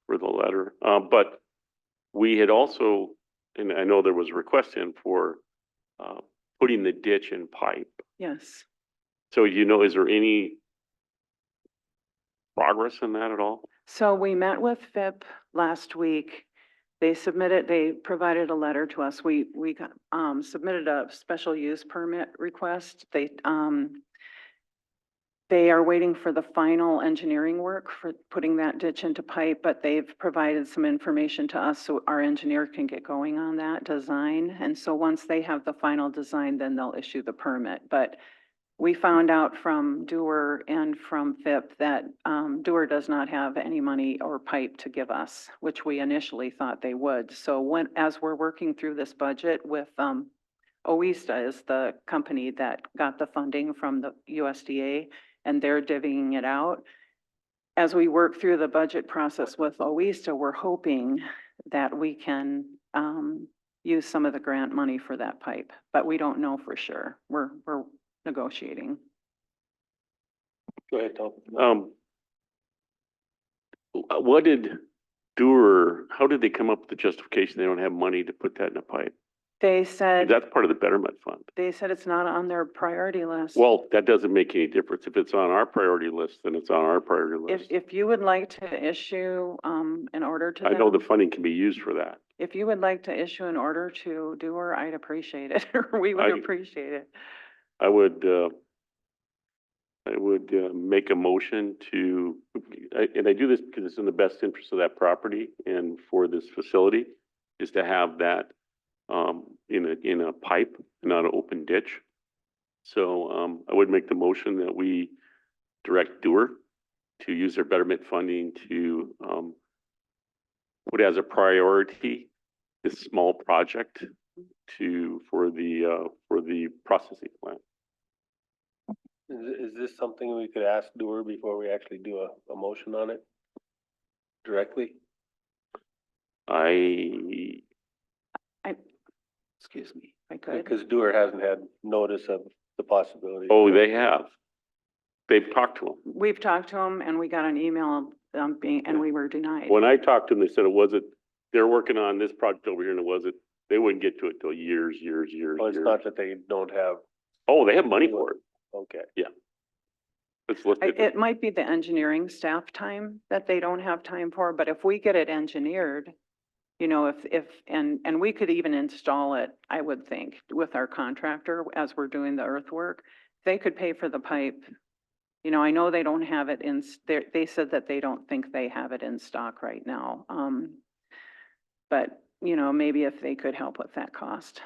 Speaker 5: for the letter. But we had also, and I know there was a request in for putting the ditch in pipe.
Speaker 13: Yes.
Speaker 5: So, you know, is there any progress in that at all?
Speaker 13: So we met with FIP last week. They provided a letter to us. We got, submitted a special use permit request. They are waiting for the final engineering work for putting that ditch into pipe, but they've provided some information to us so our engineer can get going on that design. And so once they have the final design, then they'll issue the permit. But we found out from Dewar and from FIP that Dewar does not have any money or pipe to give us, which we initially thought they would. So as we're working through this budget with OISTA is the company that got the funding from the USDA, and they're divvying it out. As we work through the budget process with OISTA, we're hoping that we can use some of the grant money for that pipe, but we don't know for sure. We're negotiating.
Speaker 1: Go ahead, Tom.
Speaker 5: What did how did they come up with the justification they don't have money to put that in a pipe?
Speaker 13: They said,
Speaker 5: That's part of the Betterment Fund.
Speaker 13: they said it's not on their priority list.
Speaker 5: Well, that doesn't make any difference. If it's on our priority list, then it's on our priority list.
Speaker 13: If you would like to issue an order to
Speaker 5: I know
Speaker 13: them,
Speaker 5: the funding can be used for that.
Speaker 13: if you would like to issue an order to Dewar, I'd appreciate it. We would
Speaker 5: I-
Speaker 13: appreciate it.
Speaker 5: I would make a motion to, and I do this because it's in the best interest of that property and for this facility, is to have that in a pipe, not an open ditch. So I would make the motion that we direct Dewar to use their betterment funding to put as a priority this small project for the processing plant.
Speaker 1: Is this something we could ask Dewar before we actually do a motion on it directly?
Speaker 13: Excuse me, if I could.
Speaker 1: Because Dewar hasn't had notice of the possibility.
Speaker 5: Oh, they have. They've talked to them.
Speaker 13: We've talked to them and we got an email and we were denied.
Speaker 5: When I talked to them, they said they're working on this project over here and they wouldn't get to it till years.
Speaker 1: Oh, it's not that they don't have,
Speaker 5: Oh, they have money for it.
Speaker 1: okay.
Speaker 5: It's listed.
Speaker 13: It might be the engineering staff time that they don't have time for, but if we get it engineered, you know, and we could even install it, I would think, with our contractor as we're doing the earthwork, they could pay for the pipe. You know, I know they don't have it they said that they don't think they have it in stock right now. But, you know, maybe if they could help with that cost.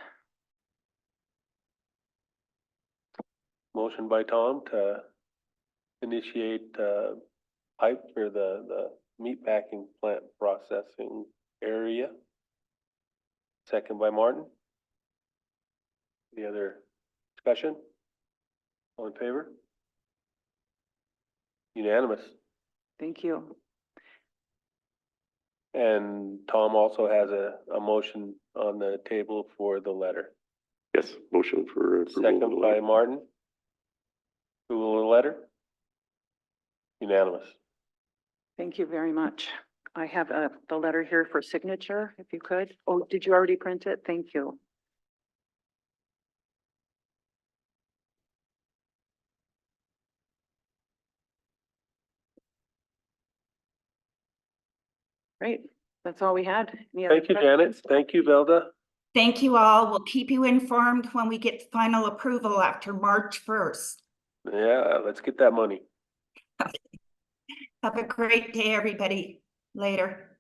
Speaker 1: Motion by Tom to initiate pipe for the meatpacking plant processing area. Second by Martin. Any other discussion? All in favor? Unanimous.
Speaker 13: Thank you.
Speaker 1: And Tom also has a motion on the table for the letter.
Speaker 5: Yes, motion for approval of the
Speaker 1: Second by
Speaker 5: letter.
Speaker 1: Martin. Approval of the letter? Unanimous.
Speaker 13: Thank you very much. I have the letter here for signature, if you could. Oh, did you already print it? Thank you. Great. That's all we had. Any other
Speaker 1: Thank you, Janet.
Speaker 13: questions?
Speaker 1: Thank you, Velda.
Speaker 12: Thank you all. We'll keep you informed when we get final approval after March 1st.
Speaker 1: Yeah, let's get that money.
Speaker 12: Have a great day, everybody. Later.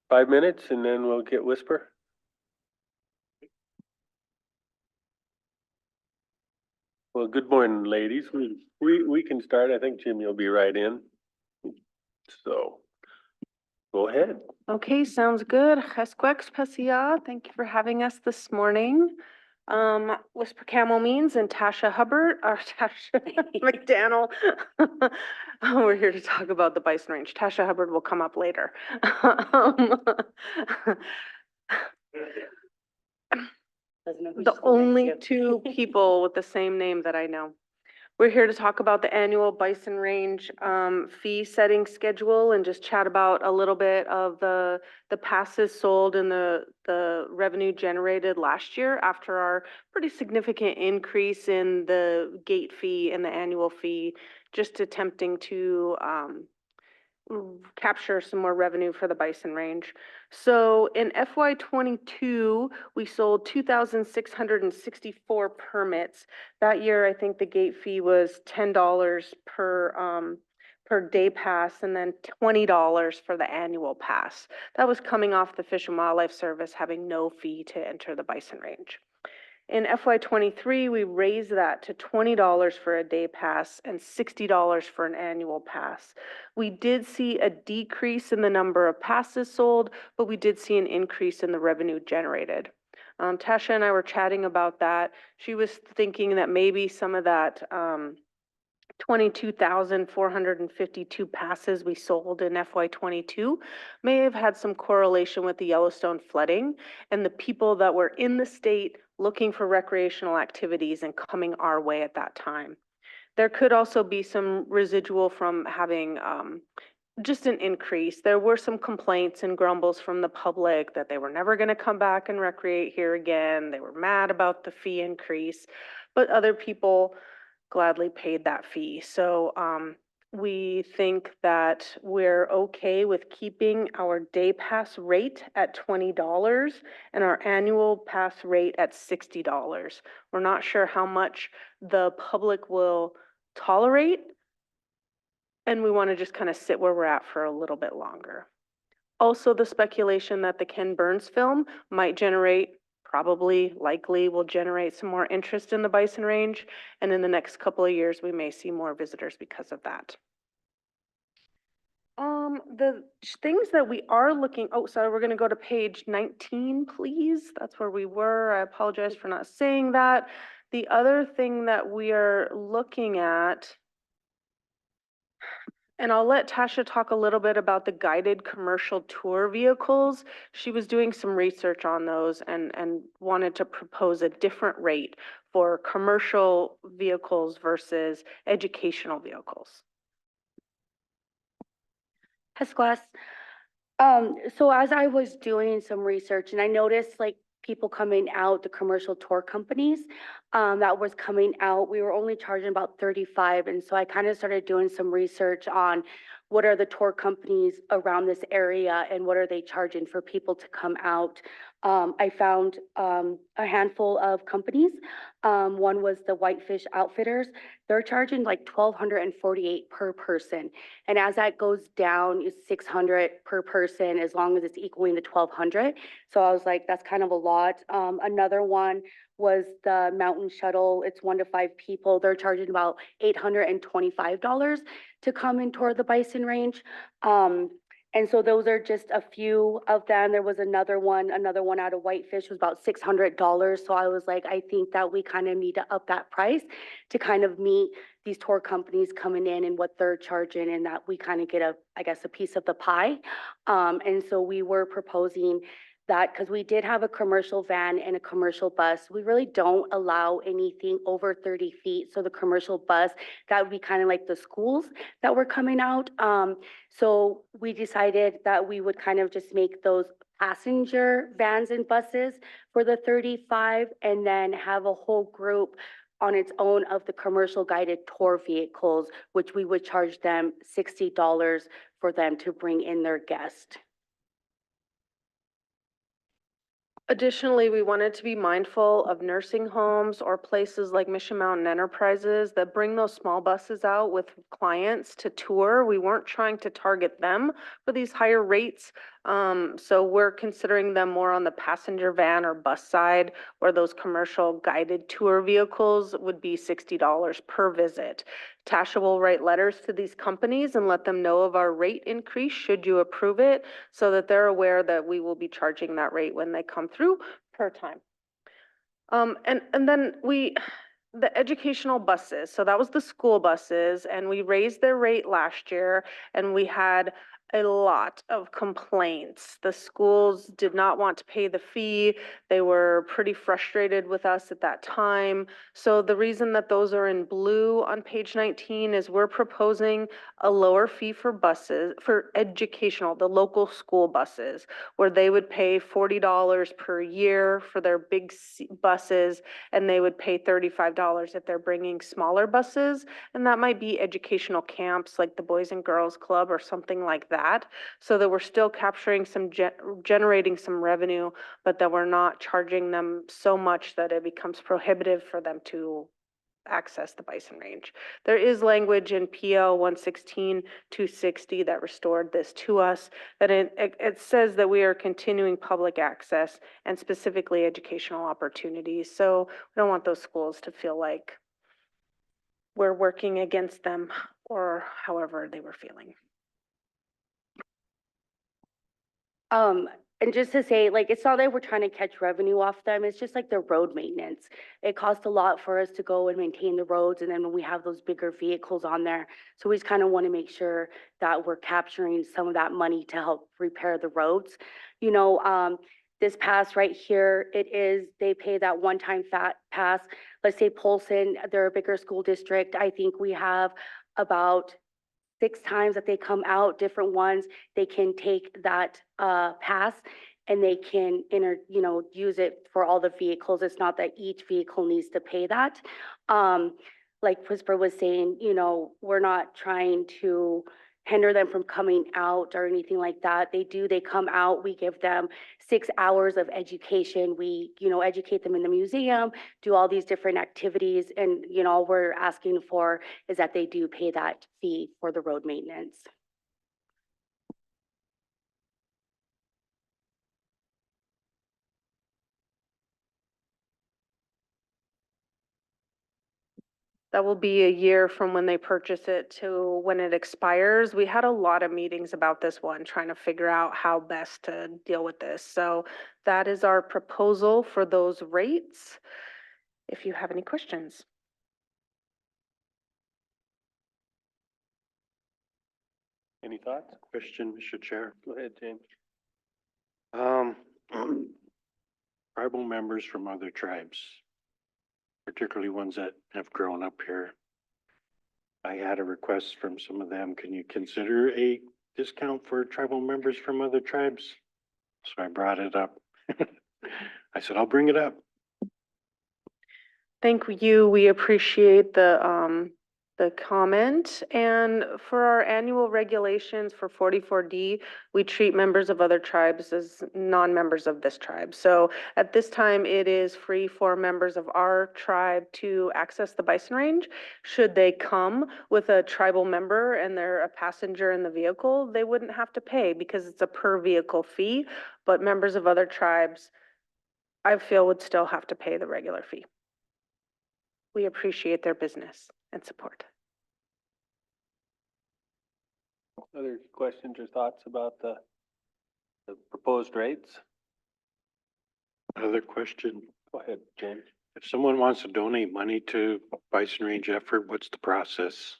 Speaker 1: Five minutes and then we'll get Whisper. Well, good morning, ladies. We can start. I think Jim, you'll be right in. So go ahead.
Speaker 14: Okay, sounds good. Chesquex Pesia, thank you for having us this morning. Whisper Camel Means and Tasha Hubbard, or Tasha McDaniel. We're here to talk about the bison range. Tasha Hubbard will come up later. The only two people with the same name that I know. We're here to talk about the annual bison range fee setting schedule and just chat about a little bit of the passes sold and the revenue generated last year after our pretty significant increase in the gate fee and the annual fee, just attempting to capture some more revenue for the bison range. So in FY '22, we sold 2,664 permits. That year, I think the gate fee was $10 per day pass and then $20 for the annual pass. That was coming off the Fish and Wildlife Service having no fee to enter the bison range. In FY '23, we raised that to $20 for a day pass and $60 for an annual pass. We did see a decrease in the number of passes sold, but we did see an increase in the revenue generated. Tasha and I were chatting about that. She was thinking that maybe some of that 22,452 passes we sold in FY '22 may have had some correlation with the Yellowstone flooding and the people that were in the state looking for recreational activities and coming our way at that time. There could also be some residual from having just an increase. There were some complaints and grumbles from the public that they were never going to come back and recreate here again. They were mad about the fee increase, but other people gladly paid that fee. So we think that we're okay with keeping our day pass rate at $20 and our annual pass rate at $60. We're not sure how much the public will tolerate, and we want to just kind of sit where we're at for a little bit longer. Also, the speculation that the Ken Burns film might generate, probably, likely will generate some more interest in the bison range. And in the next couple of years, we may see more visitors because of that. The things that we are looking, oh, sorry, we're gonna go to page 19, please. That's where we were. I apologize for not saying that. The other thing that we are looking at, and I'll let Tasha talk a little bit about the guided commercial tour vehicles. She was doing some research on those and wanted to propose a different rate for commercial vehicles versus educational vehicles.
Speaker 15: Hesquas. So as I was doing some research and I noticed like people coming out, the commercial tour companies that was coming out, we were only charging about 35. And so I kind of started doing some research on what are the tour companies around this area and what are they charging for people to come out. I found a handful of companies. One was the Whitefish Outfitters. They're charging like $1,248 per person. And as that goes down, it's $600 per person as long as it's equaling the $1,200. So I was like, that's kind of a lot. Another one was the Mountain Shuttle. It's 1 to 5 people. They're charging about $825 to come and tour the bison range. And so those are just a few of them. There was another one out of Whitefish was about $600. So I was like, I think that we kind of need to up that price to kind of meet these tour companies coming in and what they're charging, and that we kind of get a piece of the pie. And so we were proposing that because we did have a commercial van and a commercial bus. We really don't allow anything over 30 feet. So the commercial bus, that would be kind of like the schools that were coming out. So we decided that we would kind of just make those passenger vans and buses for the 35, and then have a whole group on its own of the commercial guided tour vehicles, which we would charge them $60 for them to bring in their guest.
Speaker 14: Additionally, we wanted to be mindful of nursing homes or places like Mission Mountain Enterprises that bring those small buses out with clients to tour. We weren't trying to target them for these higher rates. So we're considering them more on the passenger van or bus side, where those commercial guided tour vehicles would be $60 per visit. Tasha will write letters to these companies and let them know of our rate increase should you approve it, so that they're aware that we will be charging that rate when they come through per time. And then the educational buses, so that was the school buses, and we raised their rate last year, and we had a lot of complaints. The schools did not want to pay the fee. They were pretty frustrated with us at that time. So the reason that those are in blue on page 19 is we're proposing a lower fee for buses, for educational, the local school buses, where they would pay $40 per year for their big buses, and they would pay $35 if they're bringing smaller buses. And that might be educational camps like the Boys and Girls Club or something like that, so that we're still capturing some, generating some revenue, but that we're not charging them so much that it becomes prohibitive for them to access the bison range. There is language in PL 116-260 that restored this to us, that it says that we are continuing public access and specifically educational opportunities. So we don't want those schools to feel like we're working against them, or however they were feeling.
Speaker 15: And just to say, like, it's not that we're trying to catch revenue off them, it's just like the road maintenance. It costs a lot for us to go and maintain the roads, and then when we have those bigger vehicles on there. So we just kind of want to make sure that we're capturing some of that money to help repair the roads. You know, this pass right here, they pay that one-time fat pass. Let's say Polson, they're a bigger school district. I think we have about 6 times that they come out, different ones, they can take that pass, and they can use it for all the vehicles. It's not that each vehicle needs to pay that. Like Whisper was saying, we're not trying to hinder them from coming out or anything like that. They come out, we give them 6 hours of education. We, educate them in the museum, do all these different activities. And, all we're asking for is that they do pay that fee for the road maintenance.
Speaker 14: That will be a year from when they purchase it to when it expires. We had a lot of meetings about this one, trying to figure out how best to deal with this. So that is our proposal for those rates. If you have any questions.
Speaker 1: Any thoughts?
Speaker 4: Question, Mr. Chair.
Speaker 1: Go ahead, James.
Speaker 4: Tribal members from other tribes, particularly ones that have grown up here. I had a request from some of them. Can you consider a discount for tribal members from other tribes? So I brought it up. I said, I'll bring it up.
Speaker 14: Thank you. We appreciate the comment. And for our annual regulations for 44D, we treat members of other tribes as non-members of this tribe. So at this time, it is free for members of our tribe to access the bison range. Should they come with a tribal member and they're a passenger in the vehicle, they wouldn't have to pay because it's a per vehicle fee. But members of other tribes, I feel, would still have to pay the regular fee. We appreciate their business and support.
Speaker 1: Other questions or thoughts about the proposed rates?
Speaker 4: Another question.
Speaker 1: Go ahead, James.
Speaker 4: If someone wants to donate money to Bison Range effort, what's the process?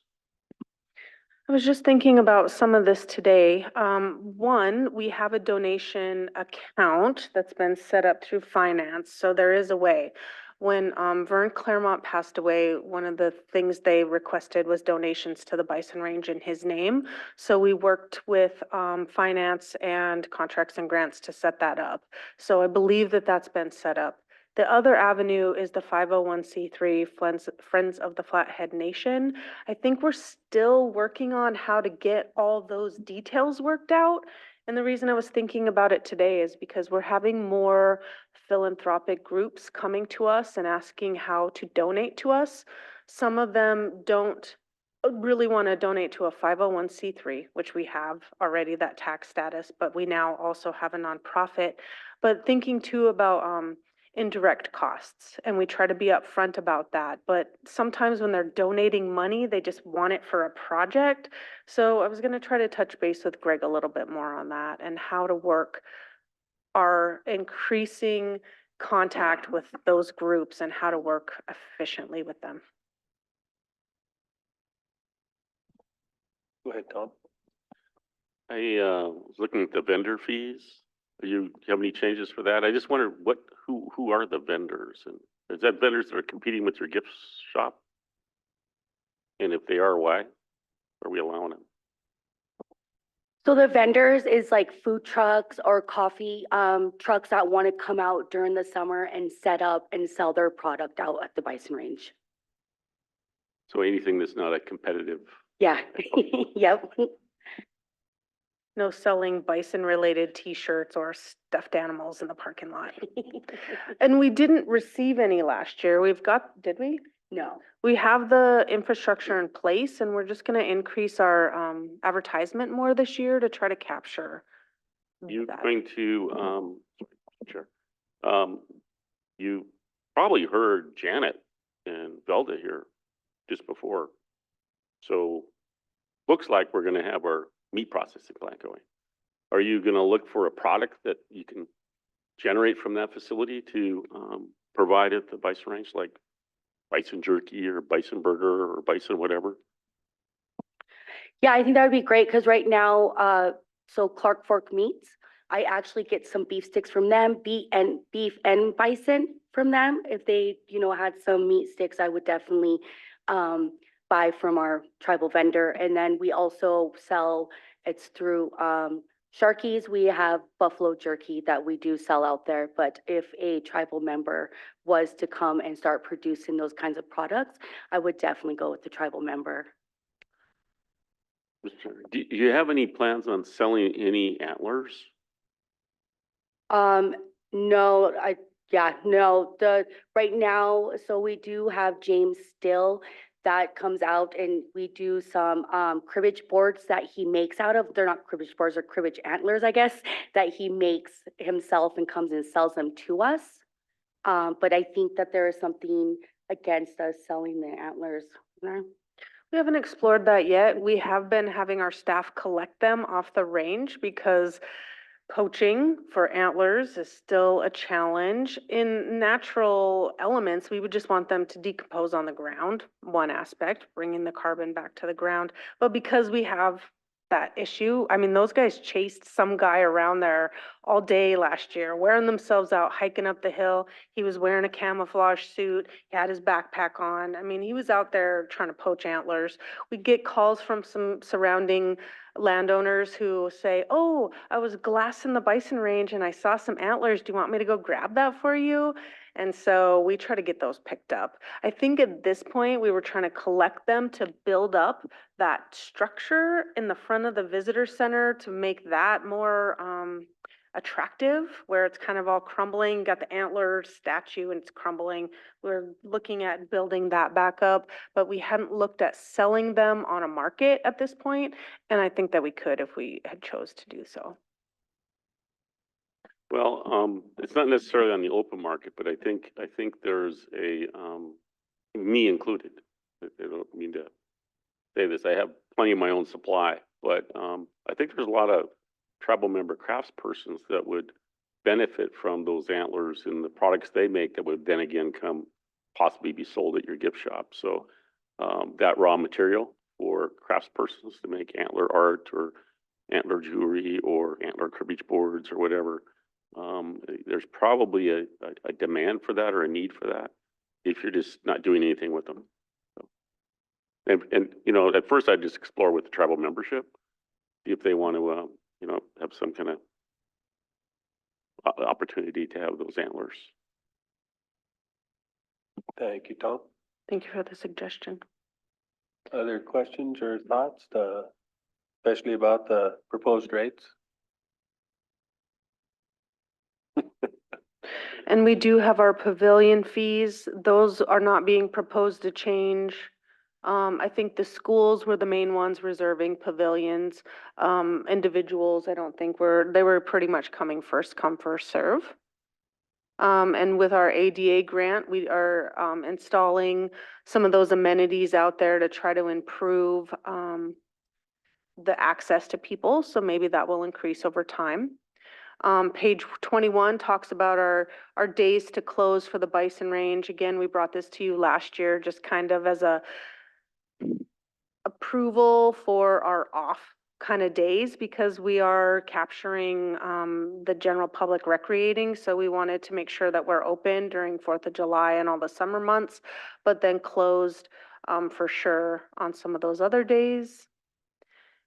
Speaker 14: I was just thinking about some of this today. One, we have a donation account that's been set up through finance, so there is a way. When Vern Claremont passed away, one of the things they requested was donations to the Bison Range in his name. So we worked with finance and contracts and grants to set that up. So I believe that that's been set up. The other avenue is the 501c3 Friends of the Flathead Nation. I think we're still working on how to get all those details worked out. And the reason I was thinking about it today is because we're having more philanthropic groups coming to us and asking how to donate to us. Some of them don't really want to donate to a 501c3, which we have already that tax status, but we now also have a nonprofit. But thinking too about indirect costs, and we try to be upfront about that. But sometimes when they're donating money, they just want it for a project. So I was going to try to touch base with Greg a little bit more on that and how to work our increasing contact with those groups and how to work efficiently with them.
Speaker 1: Go ahead, Tom.
Speaker 5: I was looking at the vendor fees. Do you have any changes for that? I just wonder who are the vendors, and is that vendors that are competing with your gift shop? And if they are, why are we allowing them?
Speaker 15: So the vendors is like food trucks or coffee trucks that want to come out during the summer and set up and sell their product out at the Bison Range.
Speaker 5: So anything that's not a competitive.
Speaker 15: Yeah, yep.
Speaker 14: No selling bison-related T-shirts or stuffed animals in the parking lot. And we didn't receive any last year. Did we?
Speaker 15: No.
Speaker 14: We have the infrastructure in place, and we're just going to increase our advertisement more this year to try to capture
Speaker 5: You're
Speaker 14: that.
Speaker 5: going to, sure. You probably heard Janet and Velda here just before. So looks like we're gonna have our meat processing plant going. Are you gonna look for a product that you can generate from that facility to provide at the Bison Range, like bison jerky or bison burger or bison whatever?
Speaker 15: Yeah, I think that would be great because right now, so Clark Fork Meats, I actually get some beef sticks from them, beef and bison from them. If they, had some meat sticks, I would definitely buy from our tribal vendor. And then we also sell, it's through Sharky's, we have buffalo jerky that we do sell out there. But if a tribal member was to come and start producing those kinds of products, I would definitely go with the tribal member.
Speaker 5: Mr. Chairman, do you have any plans on selling any antlers?
Speaker 15: No, right now, so we do have James Still that comes out and we do some cribbage boards that he makes out of, they're not cribbage boards, or cribbage antlers, I guess, that he makes himself and comes and sells them to us. But I think that there is something against us selling the antlers.
Speaker 14: We haven't explored that yet. We have been having our staff collect them off the range because poaching for antlers is still a challenge. In natural elements, we would just want them to decompose on the ground, one aspect, bringing the carbon back to the ground. But because we have that issue, I mean, those guys chased some guy around there all day last year, wearing themselves out, hiking up the hill. He was wearing a camouflage suit. He had his backpack on. I mean, he was out there trying to poach antlers. We get calls from some surrounding landowners who say, oh, I was glassing the bison range and I saw some antlers. Do you want me to go grab that for you? And so we try to get those picked up. I think at this point, we were trying to collect them to build up that structure in the front of the visitor center to make that more attractive, where it's kind of all crumbling, got the antler statue and it's crumbling. We're looking at building that back up, but we hadn't looked at selling them on a market at this point, and I think that we could if we had chose to do so.
Speaker 5: Well, it's not necessarily on the open market, but I think there's a, me included. I don't mean to say this. I have plenty of my own supply but, I think there's a lot of tribal member craftspersons that would benefit from those antlers and the products they make that would then again come possibly be sold at your gift shop. So, that raw material for craftspersons to make antler art or antler jewelry or antler cribbage boards or whatever. There's probably a demand for that or a need for that if you're just not doing anything with them. So, and you know, at first I'd just explore with the tribal membership, see if they want to, you know, have some kind of opportunity to have those antlers.
Speaker 1: Thank you, Tom.
Speaker 14: Thank you for the suggestion.
Speaker 1: Other questions or thoughts, especially about the proposed rates?
Speaker 14: And we do have our pavilion fees. Those are not being proposed to change. I think the schools were the main ones reserving pavilions. Individuals, I don't think they were pretty much coming first come, first serve. And with our ADA grant, we are installing some of those amenities out there to try to improve the access to people. So maybe that will increase over time. Page 21 talks about our days to close for the bison range. Again, we brought this to you last year, just kind of as a approval for our off kind of days because we are capturing the general public recreating. So we wanted to make sure that we're open during 4th of July and all the summer months, but then closed for sure on some of those other days.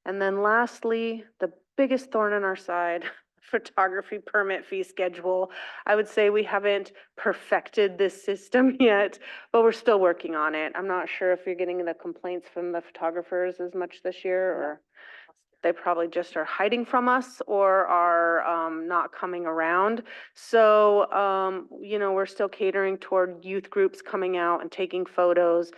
Speaker 14: And then lastly, the biggest thorn in our side, photography permit fee schedule. I would say we haven't perfected this system yet, but we're still working on it. I'm not sure if you're getting the complaints from the photographers as much this year, or they probably just are hiding from us or are not coming around. So, you know, we're still catering toward youth groups coming out and taking photos.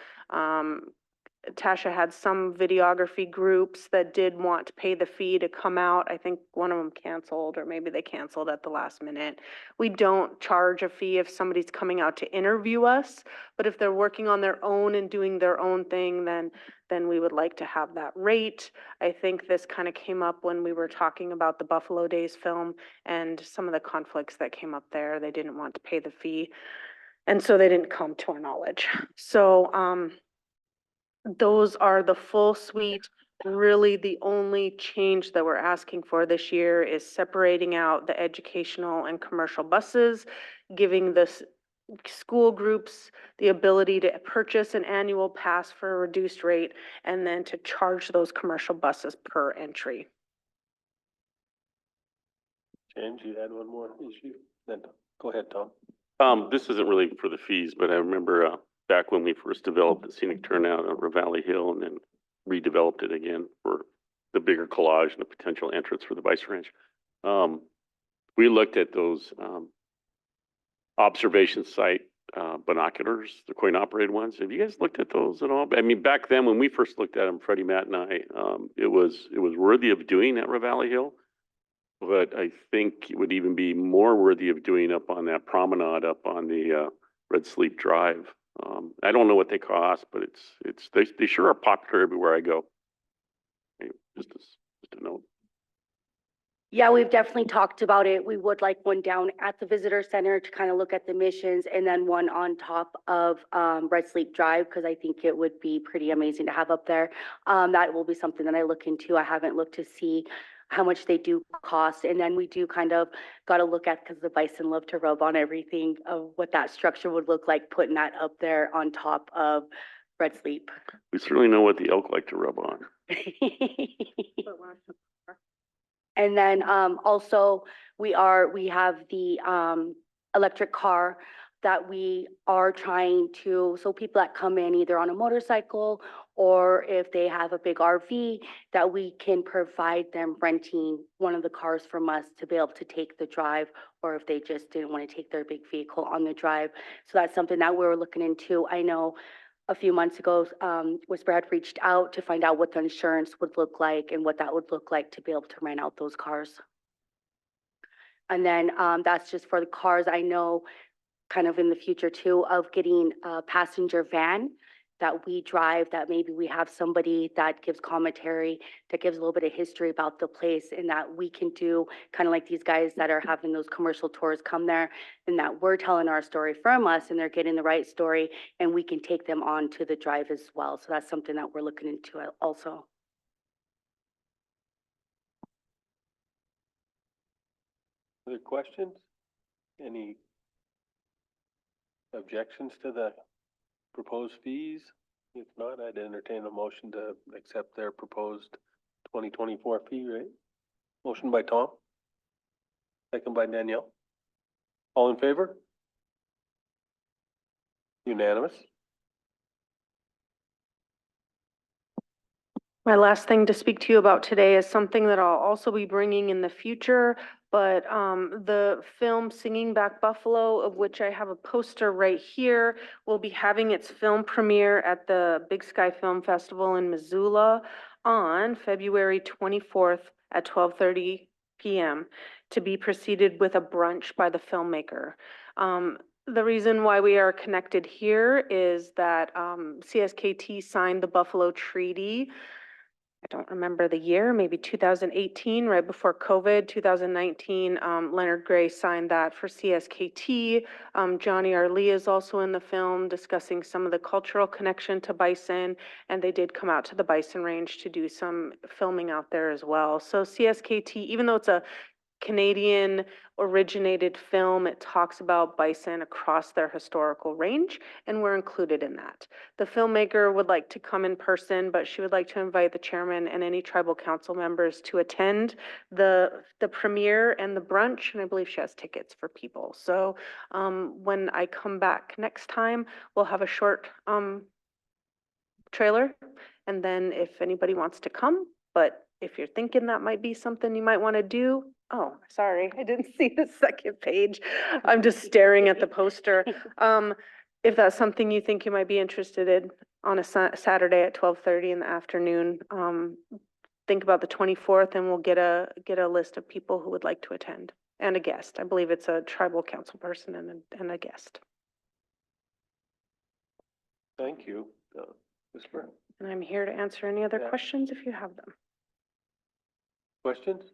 Speaker 14: Tasha had some videography groups that did want to pay the fee to come out. I think one of them canceled, or maybe they canceled at the last minute. We don't charge a fee if somebody's coming out to interview us, but if they're working on their own and doing their own thing, then we would like to have that rate. I think this kind of came up when we were talking about the Buffalo Days film and some of the conflicts that came up there. They didn't want to pay the fee, and so they didn't come to our knowledge. So, those are the full suite. Really, the only change that we're asking for this year is separating out the educational and commercial buses, giving the school groups the ability to purchase an annual pass for a reduced rate, and then to charge those commercial buses per entry.
Speaker 1: James, you had one more issue? Then go ahead, Tom.
Speaker 5: This isn't really for the fees, but I remember, back when we first developed the scenic turnout over Valley Hill and then redeveloped it again for the bigger collage and the potential entrance for the bison ranch. We looked at those observation site binoculars, the coin operated ones. Have you guys looked at those at all? I mean, back then when we first looked at them, Freddie, Matt and I, it was worthy of doing at Valley Hill. But I think it would even be more worthy of doing up on that promenade up on the Red Sleep Drive. I don't know what they cost, but they sure are popular everywhere I go. Anyway, just a note.
Speaker 15: Yeah, we've definitely talked about it. We would like one down at the visitor center to kind of look at the missions, and then one on top of Red Sleep Drive, because I think it would be pretty amazing to have up there. That will be something that I look into. I haven't looked to see how much they do cost. And then we do kind of got to look at, because the bison love to rub on everything, of what that structure would look like, putting that up there on top of Red Sleep.
Speaker 5: We certainly know what the elk like to rub on.
Speaker 15: And then also we have the electric car that we are trying to, so people that come in either on a motorcycle or if they have a big RV, that we can provide them renting one of the cars from us to be able to take the drive, or if they just didn't want to take their big vehicle on the drive. So that's something that we were looking into. I know a few months ago, Whisper had reached out to find out what the insurance would look like and what that would look like to be able to rent out those cars. And then that's just for the cars. I know kind of in the future too, of getting a passenger van that we drive, that maybe we have somebody that gives commentary, that gives a little bit of history about the place, and that we can do kind of like these guys that are having those commercial tours come there, and that we're telling our story from us and they're getting the right story, and we can take them on to the drive as well. So that's something that we're looking into also.
Speaker 1: Other questions? Any objections to the proposed fees? If not, I'd entertain a motion to accept their proposed 2024 fee rate. Motion by Tom. Second by Danielle. All in favor? Unanimous.
Speaker 14: My last thing to speak to you about today is something that I'll also be bringing in the future, but the film Singing Back Buffalo, of which I have a poster right here, will be having its film premiere at the Big Sky Film Festival in Missoula on February 24th at 12:30 p.m. to be preceded with a brunch by the filmmaker. The reason why we are connected here is that CSKT signed the Buffalo Treaty. I don't remember the year, maybe 2018, right before COVID. 2019, Leonard Gray signed that for CSKT. Johnny Arlee is also in the film discussing some of the cultural connection to bison, and they did come out to the bison range to do some filming out there as well. So CSKT, even though it's a Canadian originated film, it talks about bison across their historical range, and we're included in that. The filmmaker would like to come in person, but she would like to invite the chairman and any tribal council members to attend the premiere and the brunch, and I believe she has tickets for people. So when I come back next time, we'll have a short trailer, and then if anybody wants to come, but if you're thinking that might be something you might want to do, oh, sorry, I didn't see the second page. I'm just staring at the poster. If that's something you think you might be interested in on a Saturday at 12:30 in the afternoon, think about the 24th and we'll get a list of people who would like to attend and a guest. I believe it's a tribal council person and a guest.
Speaker 1: Thank you, Ms. Burke.
Speaker 14: And I'm here to answer any other
Speaker 1: Yeah.
Speaker 14: questions if you have them.
Speaker 1: Questions?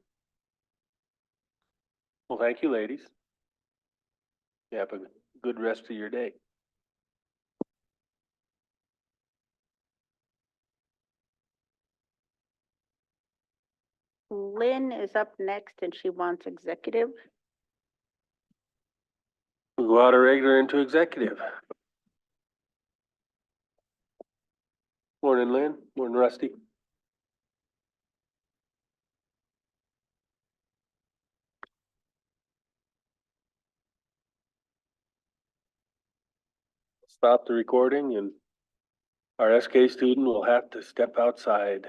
Speaker 1: Well, thank you, ladies. You have a good rest of your day.
Speaker 2: Lynn is up next and she wants executive.
Speaker 1: We'll go out of regular into executive. Morning, Lynn. Morning, Rusty. Stop the recording and our SK student will have to step outside.